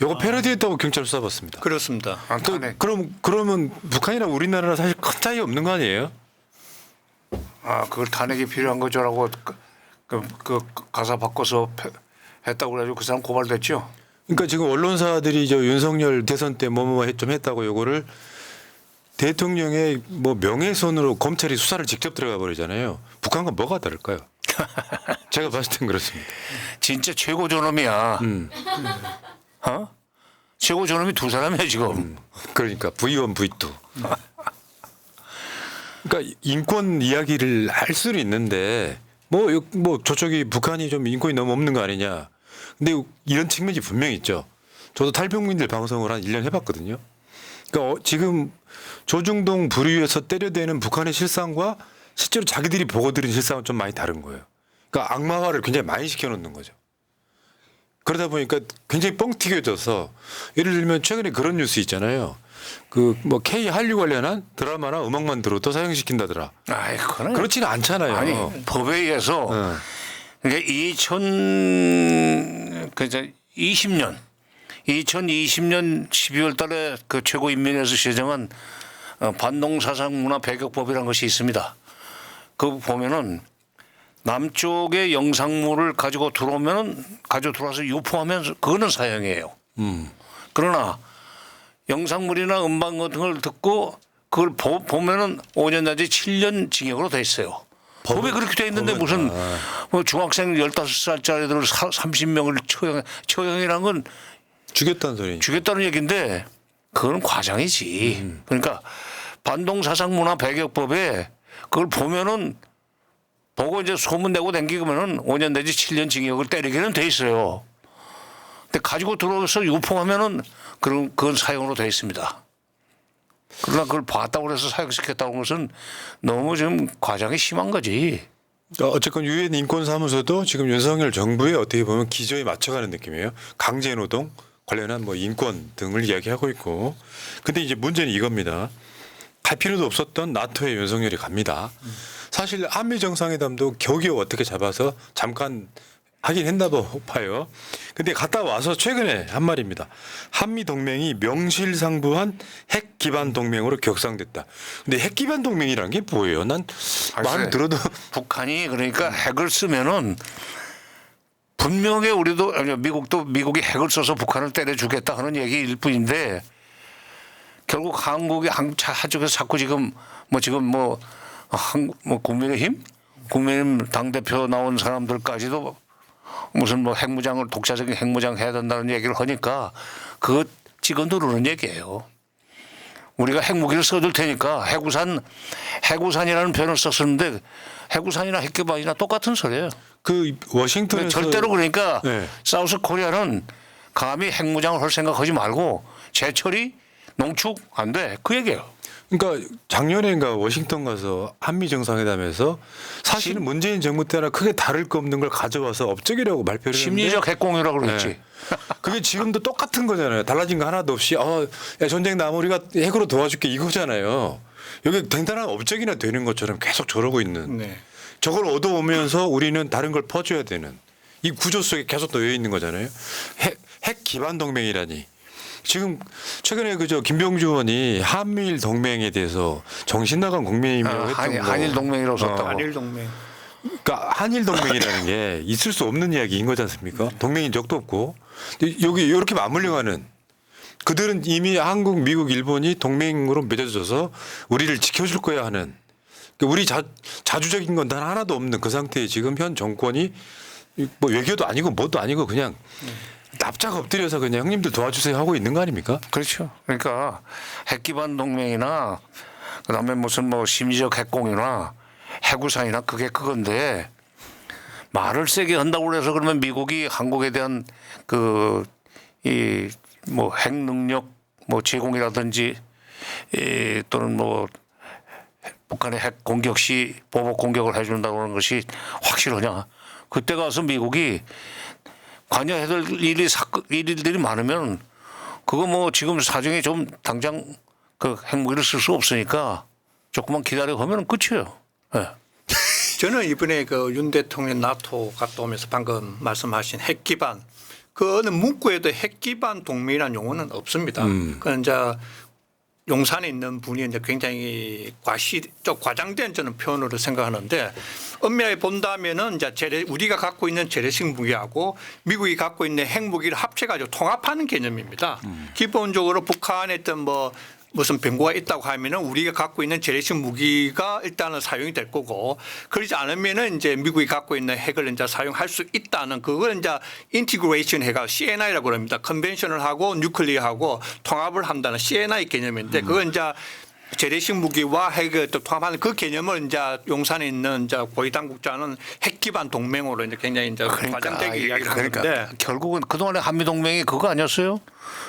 요거 패러디했다고 경찰 수사받습니다. 그렇습니다. 그러면 북한이랑 우리나라랑 사실 큰 차이 없는 거 아니에요? 그걸 탄핵이 필요한 거죠라고 그 가사 바꿔서 했다고 그래가지고 그 사람 고발됐죠. 그러니까 지금 언론사들이 저 윤석열 대선 때 뭐뭐 좀 했다고 요거를 대통령의 뭐 명예훼손으로 검찰이 수사를 직접 들어가 버리잖아요. 북한과 뭐가 다를까요? 제가 봤을 땐 그렇습니다. 진짜 최고 존엄이야. 최고 존엄이 두 사람이야 지금. 그러니까 V1, V2. 그러니까 인권 이야기를 할 수는 있는데 뭐 저쪽이 북한이 좀 인권이 너무 없는 거 아니냐. 근데 이런 측면이 분명히 있죠. 저도 탈북민들 방송을 한 1년 해봤거든요. 그러니까 지금 조중동 불위에서 때려대는 북한의 실상과 실제로 자기들이 보고 들은 실상은 좀 많이 다른 거예요. 그러니까 악마화를 굉장히 많이 시켜놓는 거죠. 그러다 보니까 굉장히 뻥 튀겨져서 예를 들면 최근에 그런 뉴스 있잖아요. 그 뭐 K 한류 관련한 드라마나 음악만 들어도 사용시킨다더라. 아이 그거는 그렇지는 않잖아요. 아니 법에 의해서 그러니까 2020년 12월 달에 그 최고인민회에서 제정한 반동사상문화 배격법이라는 것이 있습니다. 그 보면은 남쪽의 영상물을 가지고 들어와서 유포하면 그거는 사형이에요. 그러나 영상물이나 음반 같은 걸 듣고 그걸 보면은 5년 내지 7년 징역으로 돼 있어요. 법에 그렇게 돼 있는데 무슨 뭐 중학생 15살짜리들을 30명을 처형이라는 건 죽였다는 소리. 죽였다는 얘기인데 그건 과장이지. 그러니까 반동사상문화 배격법에 그걸 보면은 보고 이제 소문내고 댕기면은 5년 내지 7년 징역을 때리기는 돼 있어요. 근데 가지고 들어와서 유포하면은 그건 사형으로 돼 있습니다. 그러나 그걸 봤다고 해서 사형시켰다는 것은 너무 좀 과장이 심한 거지. 어쨌건 유엔 인권사무소도 지금 윤석열 정부에 어떻게 보면 기조에 맞춰가는 느낌이에요. 강제노동 관련한 뭐 인권 등을 이야기하고 있고. 근데 이제 문제는 이겁니다. 갈 필요도 없었던 나토에 윤석열이 갑니다. 사실 한미 정상회담도 겨우겨우 어떻게 잡아서 잠깐 하긴 했나 봐요. 근데 갔다 와서 최근에 한 말입니다. 한미 동맹이 명실상부한 핵 기반 동맹으로 격상됐다. 근데 핵 기반 동맹이라는 게 뭐예요? 난 말을 들어도 북한이 그러니까 핵을 쓰면은 분명히 우리도 아니 미국이 핵을 써서 북한을 때려주겠다 하는 얘기일 뿐인데 결국 한국이 한쪽에서 자꾸 지금 국민의힘 당대표 나온 사람들까지도 무슨 뭐 독자적인 핵무장 해야 된다는 얘기를 하니까 그거 찍어 누르는 얘기예요. 우리가 핵무기를 써줄 테니까 해구산이라는 표현을 썼었는데 해구산이나 핵개발이나 똑같은 소리예요. 그 워싱턴에서 절대로 그러니까 네. 사우스 코리아는 감히 핵무장을 할 생각하지 말고 재처리 농축 안 돼. 그 얘기예요. 그러니까 작년에인가 워싱턴 가서 한미 정상회담에서 사실은 문재인 정부 때나 크게 다를 거 없는 걸 가져와서 업적이라고 발표를 했는데 심리적 핵공유라고 그랬지. 네. 그게 지금도 똑같은 거잖아요. 달라진 거 하나도 없이 야, 전쟁 나면 우리가 핵으로 도와줄게 이거잖아요. 여기 단단한 업적이나 되는 것처럼 계속 저러고 있는. 네. 저걸 얻어오면서 우리는 다른 걸 퍼줘야 되는 이 구조 속에 계속 놓여 있는 거잖아요. 핵 기반 동맹이라니. 지금 최근에 그저 김병주 의원이 한미일 동맹에 대해서 정신 나간 국민이라고 했던 거. 한일 동맹이라고 썼다고. 한일 동맹. 그러니까 한일 동맹이라는 게 있을 수 없는 이야기인 거지 않습니까? 동맹인 적도 없고 여기 이렇게 맞물려가는 그들은 이미 한국, 미국, 일본이 동맹으로 맺어져서 우리를 지켜줄 거야 하는 그러니까 우리 자주적인 건 단 하나도 없는 그 상태에 지금 현 정권이 뭐 외교도 아니고 뭐도 아니고 그냥 납작 엎드려서 그냥 형님들 도와주세요 하고 있는 거 아닙니까? 그렇죠. 그러니까 핵 기반 동맹이나 그다음에 무슨 뭐 심리적 핵공유나 해구상이나 그게 그건데 말을 세게 한다고 해서 그러면 미국이 한국에 대한 그 이 뭐 핵 능력 뭐 제공이라든지 또는 뭐 북한의 핵 공격 시 보복 공격을 해준다고 하는 것이 확실하냐? 그때 가서 미국이 관여해야 될 일들이 많으면 그거 뭐 지금 사정이 좀 당장 그 핵무기를 쓸 수 없으니까 조금만 기다려 보면 끝이에요. 네. 저는 이번에 그 윤 대통령 나토 갔다 오면서 방금 말씀하신 핵 기반 그 어느 문구에도 핵 기반 동맹이라는 용어는 없습니다. 그건 이제 용산에 있는 분이 이제 굉장히 과장된 저는 표현으로 생각하는데 엄밀하게 본다면은 이제 우리가 갖고 있는 재래식 무기하고 미국이 갖고 있는 핵무기를 합쳐가지고 통합하는 개념입니다. 기본적으로 북한에 있던 뭐 무슨 변고가 있다고 하면은 우리가 갖고 있는 재래식 무기가 일단은 사용이 될 거고 그러지 않으면은 이제 미국이 갖고 있는 핵을 이제 사용할 수 있다는 그걸 이제 인티그레이션 해가 CNI라고 그럽니다. 컨벤셔널하고 뉴클리어하고 통합을 한다는 CNI 개념인데 그건 이제 재래식 무기와 핵을 또 통합하는 그 개념을 이제 용산에 있는 이제 고위 당국자는 핵 기반 동맹으로 이제 굉장히 이제 과장되게 이야기하는데 그러니까 결국은 그동안의 한미 동맹이 그거 아니었어요?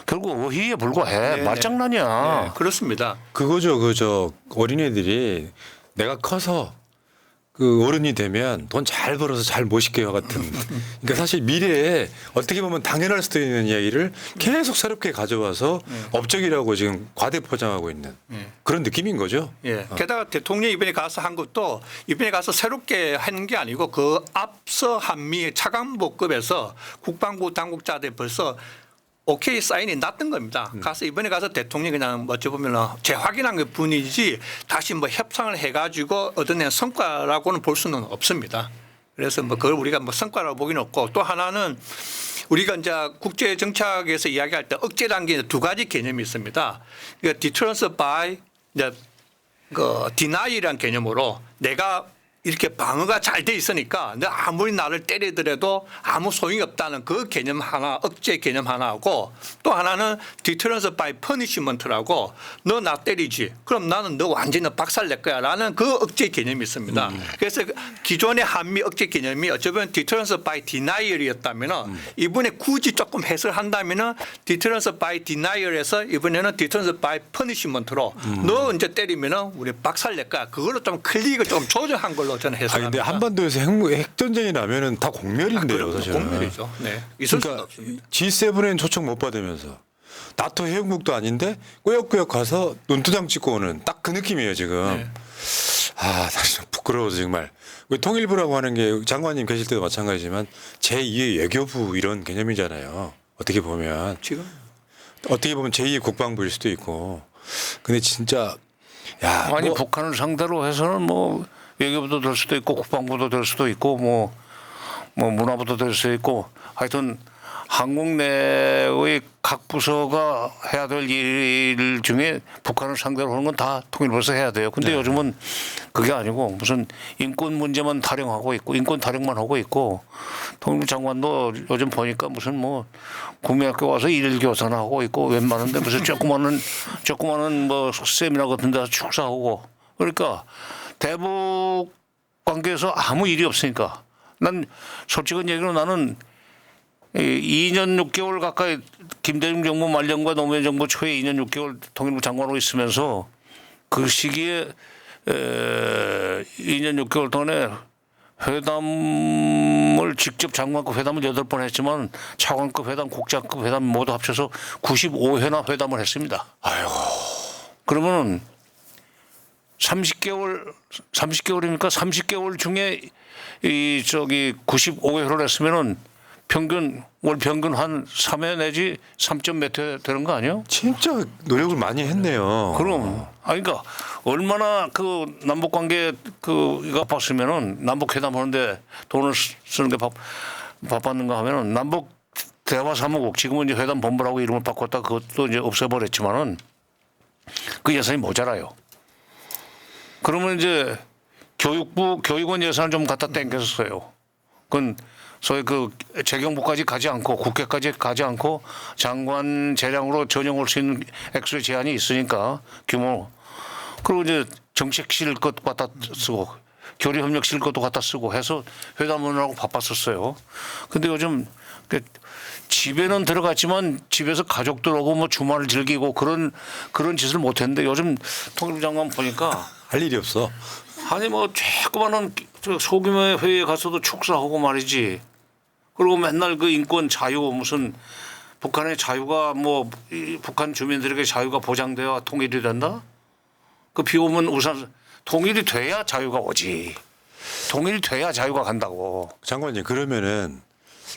결국 어휘에 불과해. 네, 말장난이야. 네, 그렇습니다. 그거죠. 그저 어린애들이 내가 커서 그 어른이 되면 돈 잘 벌어서 잘 모실게요 같은. 그러니까 사실 미래에 어떻게 보면 당연할 수도 있는 이야기를 계속 새롭게 가져와서 업적이라고 지금 과대 포장하고 있는 그런 느낌인 거죠. 예. 게다가 대통령이 이번에 가서 한 것도 이번에 가서 새롭게 하는 게 아니고 그 앞서 한미 차관보급에서 국방부 당국자들 벌써 오케이 사인이 났던 겁니다. 가서 이번에 가서 대통령이 그냥 어찌 보면 재확인한 것 뿐이지 다시 뭐 협상을 해가지고 얻어낸 성과라고는 볼 수는 없습니다. 그래서 뭐 그걸 우리가 뭐 성과라고 보기는 없고 또 하나는 우리가 이제 국제 정착에서 이야기할 때 억제라는 게 두 가지 개념이 있습니다. 그러니까 deterrence by 이제 그 denial이라는 개념으로 내가 이렇게 방어가 잘 돼 있으니까 내가 아무리 나를 때리더라도 아무 소용이 없다는 그 개념 하나 억제 개념 하나하고 또 하나는 deterrence by punishment라고 너 나 때리지 그럼 나는 너 완전히 박살 낼 거야 라는 그 억제 개념이 있습니다. 그래서 기존의 한미 억제 개념이 어쩌면 deterrence by denial이었다면 이번에 굳이 조금 해설한다면 deterrence by denial에서 이번에는 deterrence by punishment로 너 이제 때리면 우리 박살 낼 거야 그걸로 좀 클릭을 좀 조정한 걸로 저는 아 근데 해석합니다. 한반도에서 핵전쟁이 나면은 다 공멸인데요, 사실은. 공멸이죠. 네. 있을 수가 그러니까 없습니다. G7엔 초청 못 받으면서 나토 회원국도 아닌데 꾸역꾸역 가서 눈두장 찍고 오는 딱 그 느낌이에요 지금. 네. 아 사실 부끄러워서 정말. 왜 통일부라고 하는 게 장관님 계실 때도 마찬가지지만 제2의 외교부 이런 개념이잖아요. 어떻게 보면 지금 제2의 국방부일 수도 있고. 근데 진짜 야 아니 뭐 북한을 상대로 해서는 뭐 외교부도 될 수도 있고 국방부도 될 수도 있고 뭐 문화부도 될 수도 있고 하여튼 한국 내의 각 부서가 해야 될 일 중에 북한을 상대로 하는 건 다 통일부에서 해야 돼요. 근데 요즘은 그게 아니고 무슨 인권 문제만 타령하고 있고 인권 타령만 하고 있고 통일부 장관도 요즘 보니까 무슨 뭐 국민학교 와서 일일 교사나 하고 있고 웬만한데 무슨 조그마한 뭐 세미나 같은 데서 축사하고 그러니까 대북 관계에서 아무 일이 없으니까 난 솔직한 얘기로 나는 2년 6개월 가까이 김대중 정부 말년과 노무현 정부 초에 2년 6개월 통일부 장관으로 있으면서 그 시기에 2년 6개월 동안에 회담을 직접 장관급 회담을 8번 했지만 차관급 회담, 국장급 회담 모두 합쳐서 95회나 회담을 했습니다. 아이고. 그러면은 30개월이니까 30개월 중에 이 저기 95회를 했으면은 월 평균 한 3회 내지 3점 몇 회 되는 거 아니에요? 진짜 노력을 많이 했네요. 그럼 그러니까 얼마나 그 남북 관계 그가 봤으면은 남북 회담 하는데 돈을 쓰는 게 바빴는가 하면은 남북 대화 사무국 지금은 이제 회담 본부라고 이름을 바꿨다 그것도 이제 없애버렸지만은 그 예산이 모자라요. 그러면 이제 교육원 예산을 좀 갖다 땡겼어요. 그건 소위 그 재경부까지 가지 않고 국회까지 가지 않고 장관 재량으로 전용할 수 있는 액수의 제한이 있으니까 규모. 그리고 이제 정책실 것도 갖다 쓰고 교류협력실 것도 갖다 쓰고 해서 회담을 하고 바빴었어요. 근데 요즘 집에는 들어갔지만 집에서 가족들하고 뭐 주말을 즐기고 그런 짓을 못했는데 요즘 통일부 장관 보니까 할 일이 없어. 아니 뭐 조그마한 소규모의 회의에 가서도 축사하고 말이지. 그리고 맨날 그 인권 자유 무슨 북한의 자유가 뭐 북한 주민들에게 자유가 보장되어 통일이 된다? 그 비 오면 우산 통일이 돼야 자유가 오지. 통일이 돼야 자유가 간다고. 장관님 그러면은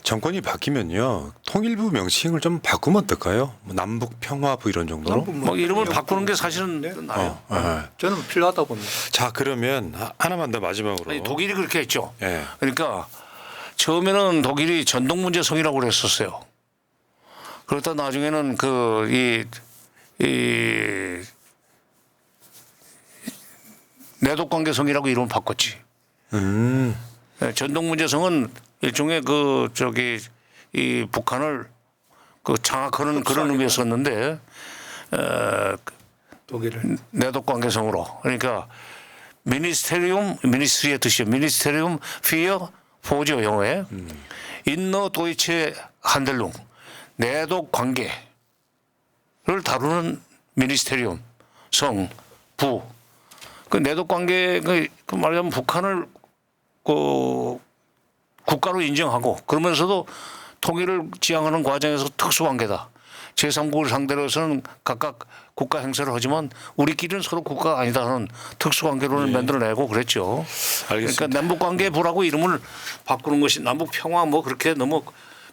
정권이 바뀌면요 통일부 명칭을 좀 바꾸면 어떨까요? 뭐 남북 평화부 이런 정도로. 뭐 이름을 바꾸는 게 사실은 나요. 저는 필요하다고 봅니다. 자 그러면 하나만 더 마지막으로. 아니, 독일이 그렇게 했죠. 예. 그러니까 처음에는 독일이 전동문제성이라고 그랬었어요. 그러다 나중에는 이 내독관계성이라고 이름을 바꿨지. 전동문제성은 일종의 이 북한을 장악하는 그런 의미였었는데 독일을 내독관계성으로 그러니까 미니스트리의 뜻이요. 미니스테리움 피어 포지어 영어에 인너 도이체 한델룽 내독 관계를 다루는 미니스테리움 성 부. 그 내독 관계 그 말하자면 북한을 국가로 인정하고 그러면서도 통일을 지향하는 과정에서 특수관계다. 제3국을 상대로 해서는 각각 국가 행사를 하지만 우리끼리는 서로 국가가 아니다 하는 특수관계론을 만들어내고 그랬죠. 알겠습니다. 그러니까 남북관계부라고 이름을 바꾸는 것이 남북평화 뭐 그렇게 너무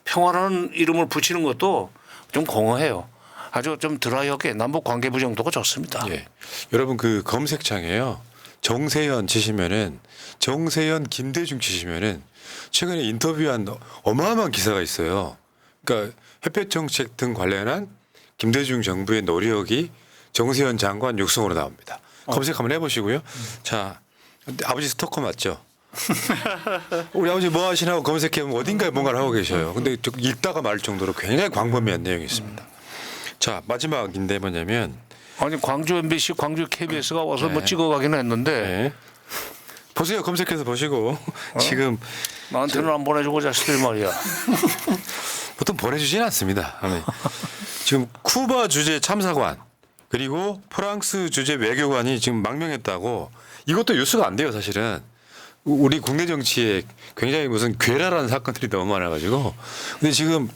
평화라는 이름을 붙이는 것도 좀 공허해요. 아주 좀 드라이하게 남북관계부 정도가 좋습니다. 예. 여러분 그 검색창에요. 정세현 치시면은 정세현 김대중 치시면은 최근에 인터뷰한 어마어마한 기사가 있어요. 그러니까 햇볕 정책 등 관련한 김대중 정부의 노력이 정세현 장관 육성으로 나옵니다. 검색 한번 해보시고요. 자, 아버지 스토커 맞죠? 우리 아버지 뭐 하시냐고 검색해보면 어딘가에 뭔가를 하고 계셔요. 근데 읽다가 말 정도로 굉장히 광범위한 내용이 있습니다. 자, 마지막인데 뭐냐면 아니 광주 MBC, 광주 KBS가 와서 뭐 찍어가기는 했는데 네. 보세요. 검색해서 보시고 지금 나한테는 안 보내주고 자식들 말이야. 보통 보내주지는 않습니다. 지금 쿠바 주재 참사관 그리고 프랑스 주재 외교관이 지금 망명했다고 이것도 뉴스가 안 돼요. 사실은 우리 국내 정치에 굉장히 무슨 괴랄한 사건들이 너무 많아가지고 근데 지금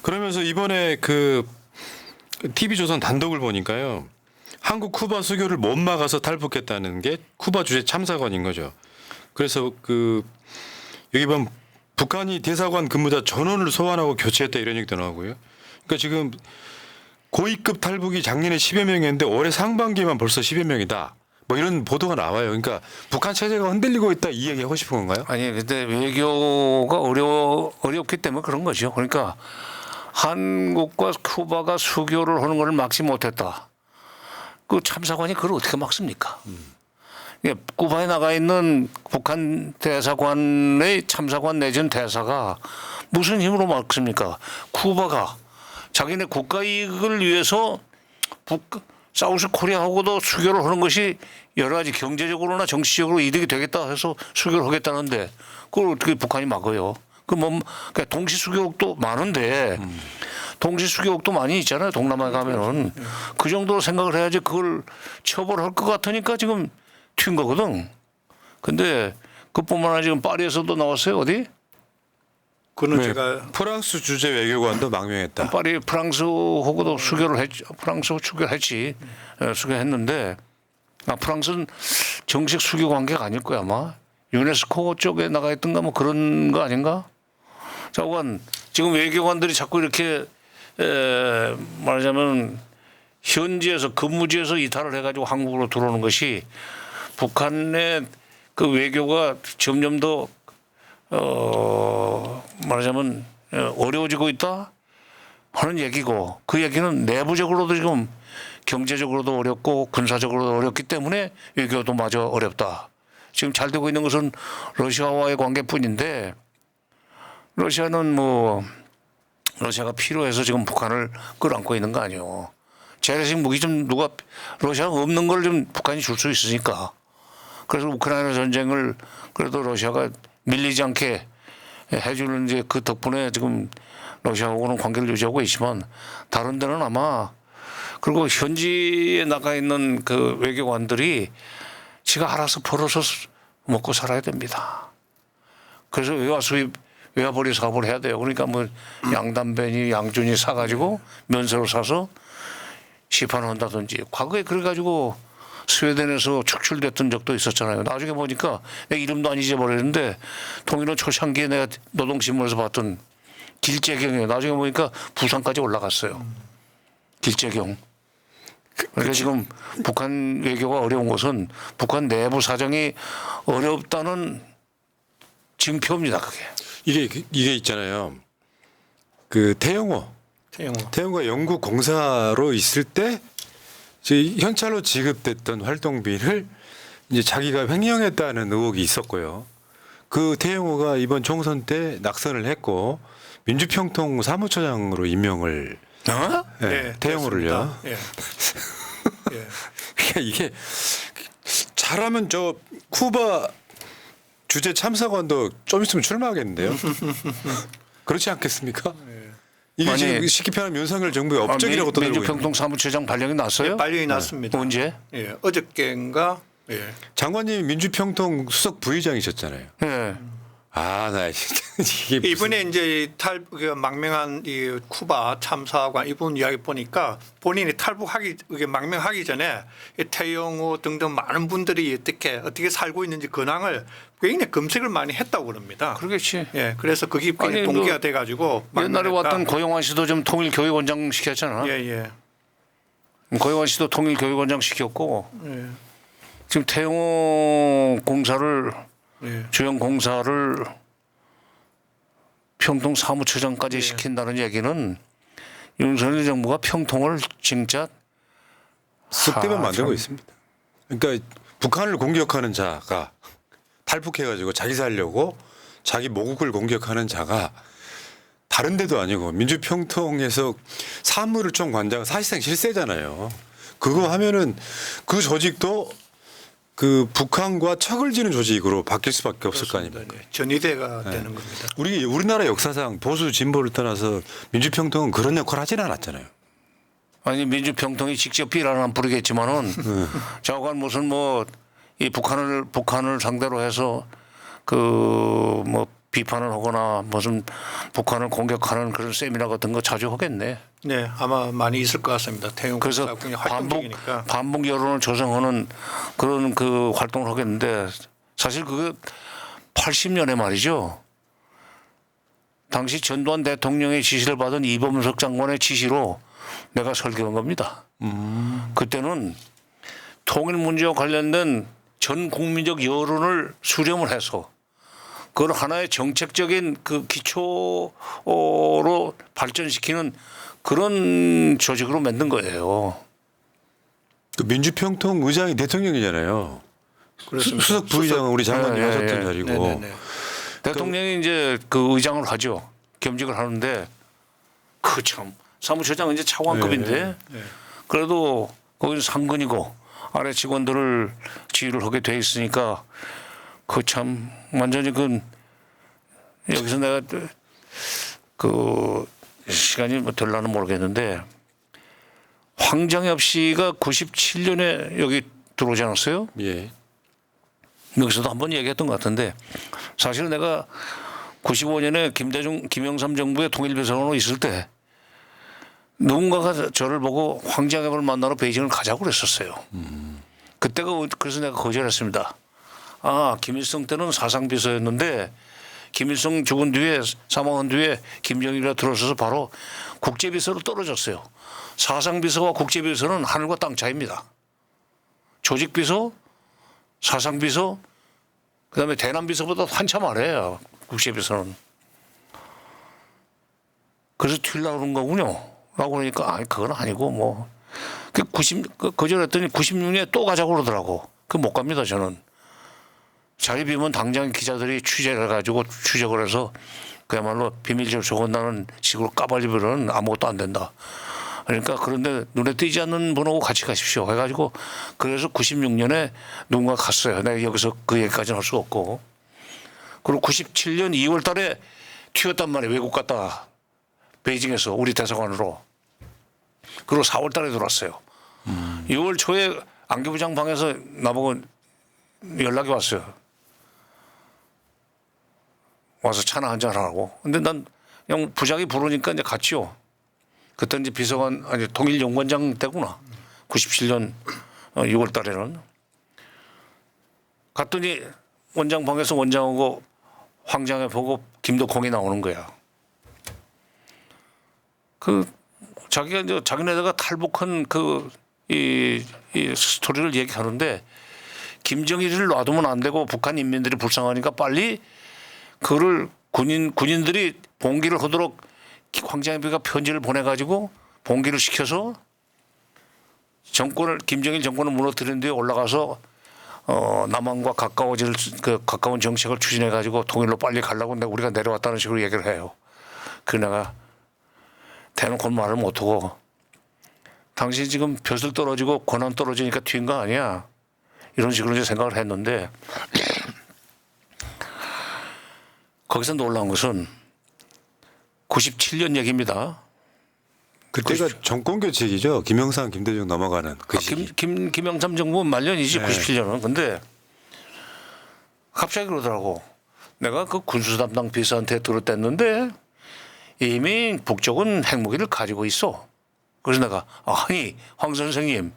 그러면서 이번에 그 TV조선 단독을 보니까요. 한국 쿠바 수교를 못 막아서 탈북했다는 게 쿠바 주재 참사관인 거죠. 그래서 여기 보면 북한이 대사관 근무자 전원을 소환하고 교체했다 이런 얘기도 나오고요. 그러니까 지금 고위급 탈북이 작년에 10여 명이었는데 올해 상반기만 벌써 10여 명이다. 뭐 이런 보도가 나와요. 그러니까 북한 체제가 흔들리고 있다 이 얘기 하고 싶은 건가요? 아니 근데 외교가 어렵기 때문에 그런 거죠. 그러니까 한국과 쿠바가 수교를 하는 걸 막지 못했다. 그 참사관이 그걸 어떻게 막습니까? 쿠바에 나가 있는 북한 대사관의 참사관 내지는 대사가 무슨 힘으로 막습니까? 쿠바가 자기네 국가 이익을 위해서 사우스 코리아하고도 수교를 하는 것이 여러 가지 경제적으로나 정치적으로 이득이 되겠다 해서 수교를 하겠다는데 그걸 어떻게 북한이 막아요? 그러니까 동시 수교국도 많은데 동시 수교국도 많이 있잖아요. 동남아에 가면은 그 정도로 생각을 해야지 그걸 처벌할 것 같으니까 지금 튄 거거든. 근데 그뿐만 아니라 지금 파리에서도 나왔어요. 어디? 그는 네, 제가 프랑스 주재 외교관도 망명했다. 파리 프랑스하고도 수교를 했지. 프랑스하고 수교했지. 수교했는데 프랑스는 정식 수교 관계가 아닐 거야 아마. 유네스코 쪽에 나가 있던가 뭐 그런 거 아닌가? 자관 지금 외교관들이 자꾸 이렇게 말하자면 현지에서 근무지에서 이탈을 해가지고 한국으로 들어오는 것이 북한의 그 외교가 점점 더 말하자면 어려워지고 있다 하는 얘기고 그 얘기는 내부적으로도 지금 경제적으로도 어렵고 군사적으로도 어렵기 때문에 외교도 마저 어렵다. 지금 잘 되고 있는 것은 러시아와의 관계뿐인데 러시아는 뭐 러시아가 필요해서 지금 북한을 끌어안고 있는 거 아니에요. 재래식 무기 좀 누가 러시아가 없는 걸 좀 북한이 줄 수 있으니까. 그래서 우크라이나 전쟁을 그래도 러시아가 밀리지 않게 해주는 이제 그 덕분에 지금 러시아하고는 관계를 유지하고 있지만 다른 데는 아마 그리고 현지에 나가 있는 그 외교관들이 지가 알아서 벌어서 먹고 살아야 됩니다. 그래서 외화 수입, 외화벌이 사업을 해야 돼요. 그러니까 뭐 양담배니 양준이 사가지고 면세로 사서 시판한다든지 과거에 그래가지고 스웨덴에서 축출됐던 적도 있었잖아요. 나중에 보니까 내 이름도 안 잊어버렸는데 통일은 초창기에 내가 노동신문에서 봤던 길재경이에요. 나중에 보니까 부산까지 올라갔어요. 길재경. 그러니까 지금 북한 외교가 어려운 것은 북한 내부 사정이 어렵다는 징표입니다. 그게. 이게 있잖아요. 그 태영호 영국 공사로 있을 때 현찰로 지급됐던 활동비를 이제 자기가 횡령했다는 의혹이 있었고요. 그 태영호가 이번 총선 때 낙선을 했고 민주평통 사무처장으로 임명을 네, 태영호를요. 예. 예. 그러니까 이게 잘하면 저 쿠바 주재 참사관도 좀 있으면 출마하겠는데요. 그렇지 않겠습니까? 이게 아니, 지금 쉽게 표현하면 윤석열 정부의 업적이라고 떠들고 있는 민주평통 사무처장 발령이 났어요? 발령이 났습니다. 언제? 예, 어저께인가? 예. 장관님이 민주평통 수석 부의장이셨잖아요. 예. 아, 나 진짜 이게 무슨- 이번에 이제 망명한 이 쿠바 참사관 이분 이야기 보니까 본인이 탈북하기 이게 망명하기 전에 이 태영호 등등 많은 분들이 어떻게 살고 있는지 근황을 굉장히 검색을 많이 했다고 그럽니다. 그러겠지. 예, 그래서 그게 아니, 동기가 돼가지고 옛날에 망명했다. 왔던 고영환 씨도 좀 통일교육원장 시켰잖아. 예. 고영환 씨도 통일교육원장 시켰고 예. 지금 태영호 공사를 예. 주영 공사를 평통 사무처장까지 예. 시킨다는 얘기는 윤석열 정부가 평통을 진짜 쑥대만 만들고 참. 있습니다. 그러니까 북한을 공격하는 자가 탈북해가지고 자기 살려고 자기 모국을 공격하는 자가 다른 데도 아니고 민주평통에서 사무를 총관장 사실상 실세잖아요. 그거 하면은 그 조직도 그 북한과 척을 지는 조직으로 바뀔 수밖에 없을 거 아닙니까? 네, 전위대가 되는 겁니다. 우리나라 역사상 보수 진보를 떠나서 민주평통은 그런 역할을 하진 않았잖아요. 아니 민주평통이 직접 비난은 안 부리겠지만은 저건 무슨 뭐 이 북한을 상대로 해서 그 뭐 비판을 하거나 무슨 북한을 공격하는 그런 세미나 같은 거 자주 하겠네. 네, 아마 많이 있을 것 같습니다. 태용 그래서 반북 여론을 조성하는 그런 그 활동을 하겠는데 사실 그게 80년에 말이죠. 당시 전두환 대통령의 지시를 받은 이범석 장관의 지시로 내가 설계한 겁니다. 그때는 통일 문제와 관련된 전 국민적 여론을 수렴을 해서 그걸 하나의 정책적인 그 기초로 발전시키는 그런 조직으로 만든 거예요. 그 민주평통 의장이 대통령이잖아요. 그렇습니다. 수석 부의장은 우리 장관님 예, 하셨던 예. 자리고. 네네네. 대통령이 이제 그 의장을 하죠. 겸직을 하는데 그 참 사무처장은 이제 차관급인데 네. 그래도 거기는 상근이고 아래 직원들을 지휘를 하게 돼 있으니까 그 참 완전히 그 여기서 내가 그 시간이 뭐 될라는 모르겠는데 황장엽 씨가 97년에 여기 들어오지 않았어요? 예. 여기서도 한번 얘기했던 것 같은데 사실은 내가 95년에 김영삼 정부의 통일비서관으로 있을 때 누군가가 저를 보고 황장엽을 만나러 베이징을 가자고 그랬었어요. 그때가 그래서 내가 거절했습니다. 아, 김일성 때는 사상비서였는데 김일성 죽은 뒤에 사망한 뒤에 김정일이가 들어서서 바로 국제비서로 떨어졌어요. 사상비서와 국제비서는 하늘과 땅 차이입니다. 조직비서, 사상비서, 그다음에 대남비서보다 한참 아래예요. 국제비서는. 그래서 튀려고 그런 거군요. 라고 그러니까 아니 그건 아니고 뭐. 거절했더니 96년에 또 가자고 그러더라고. 그 못 갑니다 저는. 자리 비면 당장 기자들이 취재를 해가지고 추적을 해서 그야말로 비밀적 조건다는 식으로 까발리면은 아무것도 안 된다. 그러니까 그런데 눈에 띄지 않는 분하고 같이 가십시오 해가지고 그래서 96년에 누군가 갔어요. 내가 여기서 그 얘기까지는 할 수 없고. 그리고 97년 2월 달에 튀었단 말이에요. 외국 갔다 베이징에서 우리 대사관으로. 그리고 4월 달에 들어왔어요. 6월 초에 안기부장 방에서 나보고 연락이 왔어요. 와서 차나 한잔 하라고. 근데 난 그냥 부장이 부르니까 이제 갔지요. 그때 이제 비서관 아니 통일연구원장 때구나. 97년 6월 달에는 갔더니 원장 방에서 원장하고 황장에 보고 김덕홍이 나오는 거야. 그 자기가 이제 자기네가 탈북한 이 스토리를 얘기하는데 김정일을 놔두면 안 되고 북한 인민들이 불쌍하니까 빨리 그를 군인들이 봉기를 하도록 황장엽이가 편지를 보내가지고 봉기를 시켜서 김정일 정권을 무너뜨린 뒤에 올라가서 남한과 가까운 정책을 추진해가지고 통일로 빨리 가려고 우리가 내려왔다는 식으로 얘기를 해요. 그 내가 대놓고 말을 못하고 당신 지금 벼슬 떨어지고 권한 떨어지니까 튄 거 아니야. 이런 식으로 이제 생각을 했는데 거기서 놀라운 것은 97년 얘기입니다. 그때가 정권 교체기죠. 김영삼, 김대중 넘어가는 그 시기. 김영삼 정부 말년이지 네. 97년은. 근데 갑자기 그러더라고. 내가 그 군수 담당 비서한테 들었댔는데 이미 북쪽은 핵무기를 가지고 있어. 그래서 내가 아니 황 선생님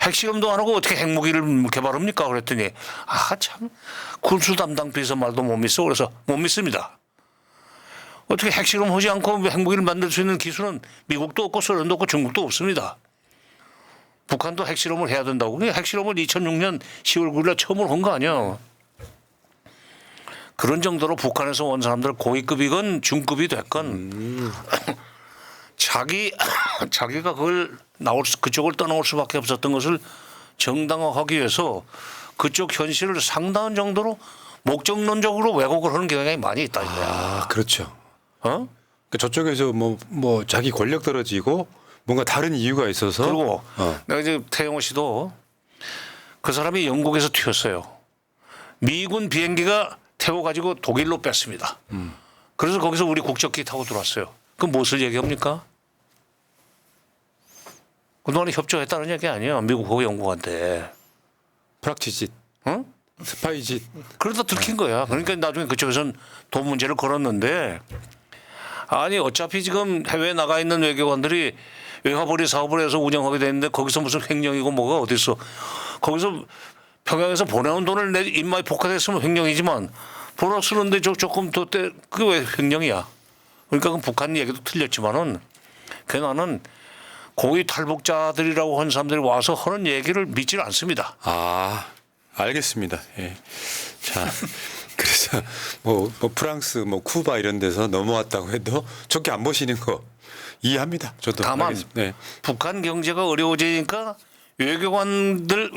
핵실험도 안 하고 어떻게 핵무기를 개발합니까? 그랬더니 아 참 군수 담당 비서 말도 못 믿어. 그래서 못 믿습니다. 어떻게 핵실험하지 않고 핵무기를 만들 수 있는 기술은 미국도 없고 소련도 없고 중국도 없습니다. 북한도 핵실험을 해야 된다고. 핵실험을 2006년 10월 9일에 처음으로 한 거 아니야. 그런 정도로 북한에서 온 사람들 고위급이건 중급이 됐건 자기가 그쪽을 떠나올 수밖에 없었던 것을 정당화하기 위해서 그쪽 현실을 상당한 정도로 목적론적으로 왜곡을 하는 경향이 많이 있다 이거야. 아, 그렇죠. 어? 그러니까 저쪽에서 뭐 자기 권력 떨어지고 뭔가 다른 이유가 있어서 그리고 내가 이제 태영호 씨도 그 사람이 영국에서 튀었어요. 미군 비행기가 태워가지고 독일로 뺐습니다. 그래서 거기서 우리 국적기 타고 들어왔어요. 그럼 무엇을 얘기합니까? 그동안에 협조했다는 얘기 아니에요. 미국하고 영국한테. 프락치짓, 응? 스파이짓. 그러다 들킨 거야. 그러니까 나중에 그쪽에서는 돈 문제를 걸었는데 아니 어차피 지금 해외에 나가 있는 외교관들이 외화벌이 사업을 해서 운영하게 되는데 거기서 무슨 횡령이고 뭐가 어디 있어. 거기서 평양에서 보내온 돈을 내 입마에 포함했으면 횡령이지만 보러 쓰는데 조금 더 그게 왜 횡령이야. 그러니까 그 북한 얘기도 틀렸지만은 그 나는 고위 탈북자들이라고 하는 사람들이 와서 하는 얘기를 믿지 않습니다. 아, 알겠습니다. 예. 자, 그래서 뭐 프랑스, 뭐 쿠바 이런 데서 넘어왔다고 해도 좋게 안 보시는 거 이해합니다. 저도. 다만 알겠습니다. 네. 북한 경제가 어려워지니까 외교관들도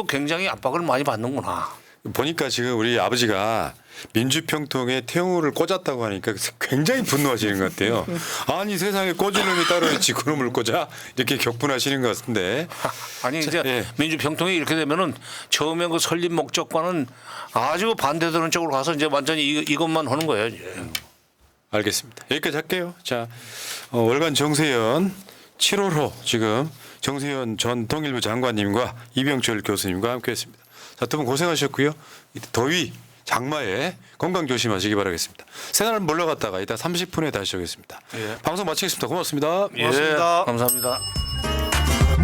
굉장히 압박을 많이 받는구나. 보니까 지금 우리 아버지가 민주평통에 태영호를 꽂았다고 하니까 굉장히 분노하시는 것 같아요. 아니 세상에 꽂을 놈이 따로 있지 그놈을 꽂아 이렇게 격분하시는 것 같은데. 아니 이제 예. 민주평통이 이렇게 되면은 처음에 그 설립 목적과는 아주 반대되는 쪽으로 가서 이제 완전히 이것만 하는 거예요. 이제. 알겠습니다. 여기까지 할게요. 자, 월간 정세현 7월호 지금 정세현 전 통일부 장관님과 이병철 교수님과 함께했습니다. 자, 두 분 고생하셨고요. 더위 장마에 건강 조심하시기 바라겠습니다. 새날 몰러갔다가 이따 30분에 다시 오겠습니다. 예. 방송 마치겠습니다. 고맙습니다. 고맙습니다. 예, 감사합니다.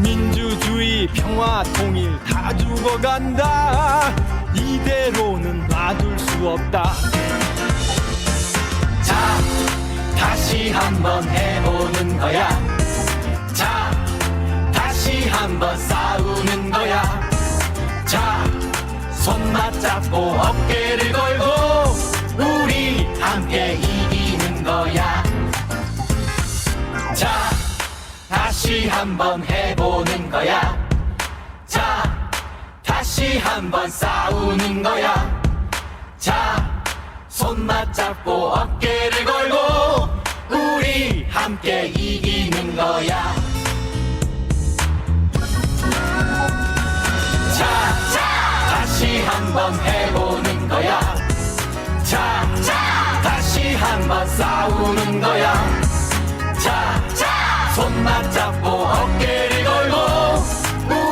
민주주의 평화 통일 다 죽어간다 이대로는 놔둘 수 없다 자, 다시 한번 해보는 거야. 자, 다시 한번 싸우는 거야. 자, 손 맞잡고 어깨를 걸고 우리 함께 이기는 거야. 자, 다시 한번 해보는 거야. 자, 다시 한번 싸우는 거야. 자, 손 맞잡고 어깨를 걸고 우리 함께 이기는 거야. 자, 다시 한번 해보는 거야. 자, 다시 한번 싸우는 거야. 자, 손 맞잡고 어깨를 걸고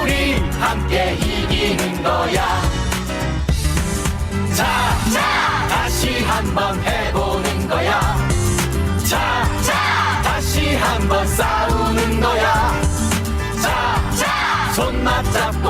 우리 함께 이기는 거야. 자, 다시 한번 해보는 거야. 자, 다시 한번 싸우는 거야. 자, 손 맞잡고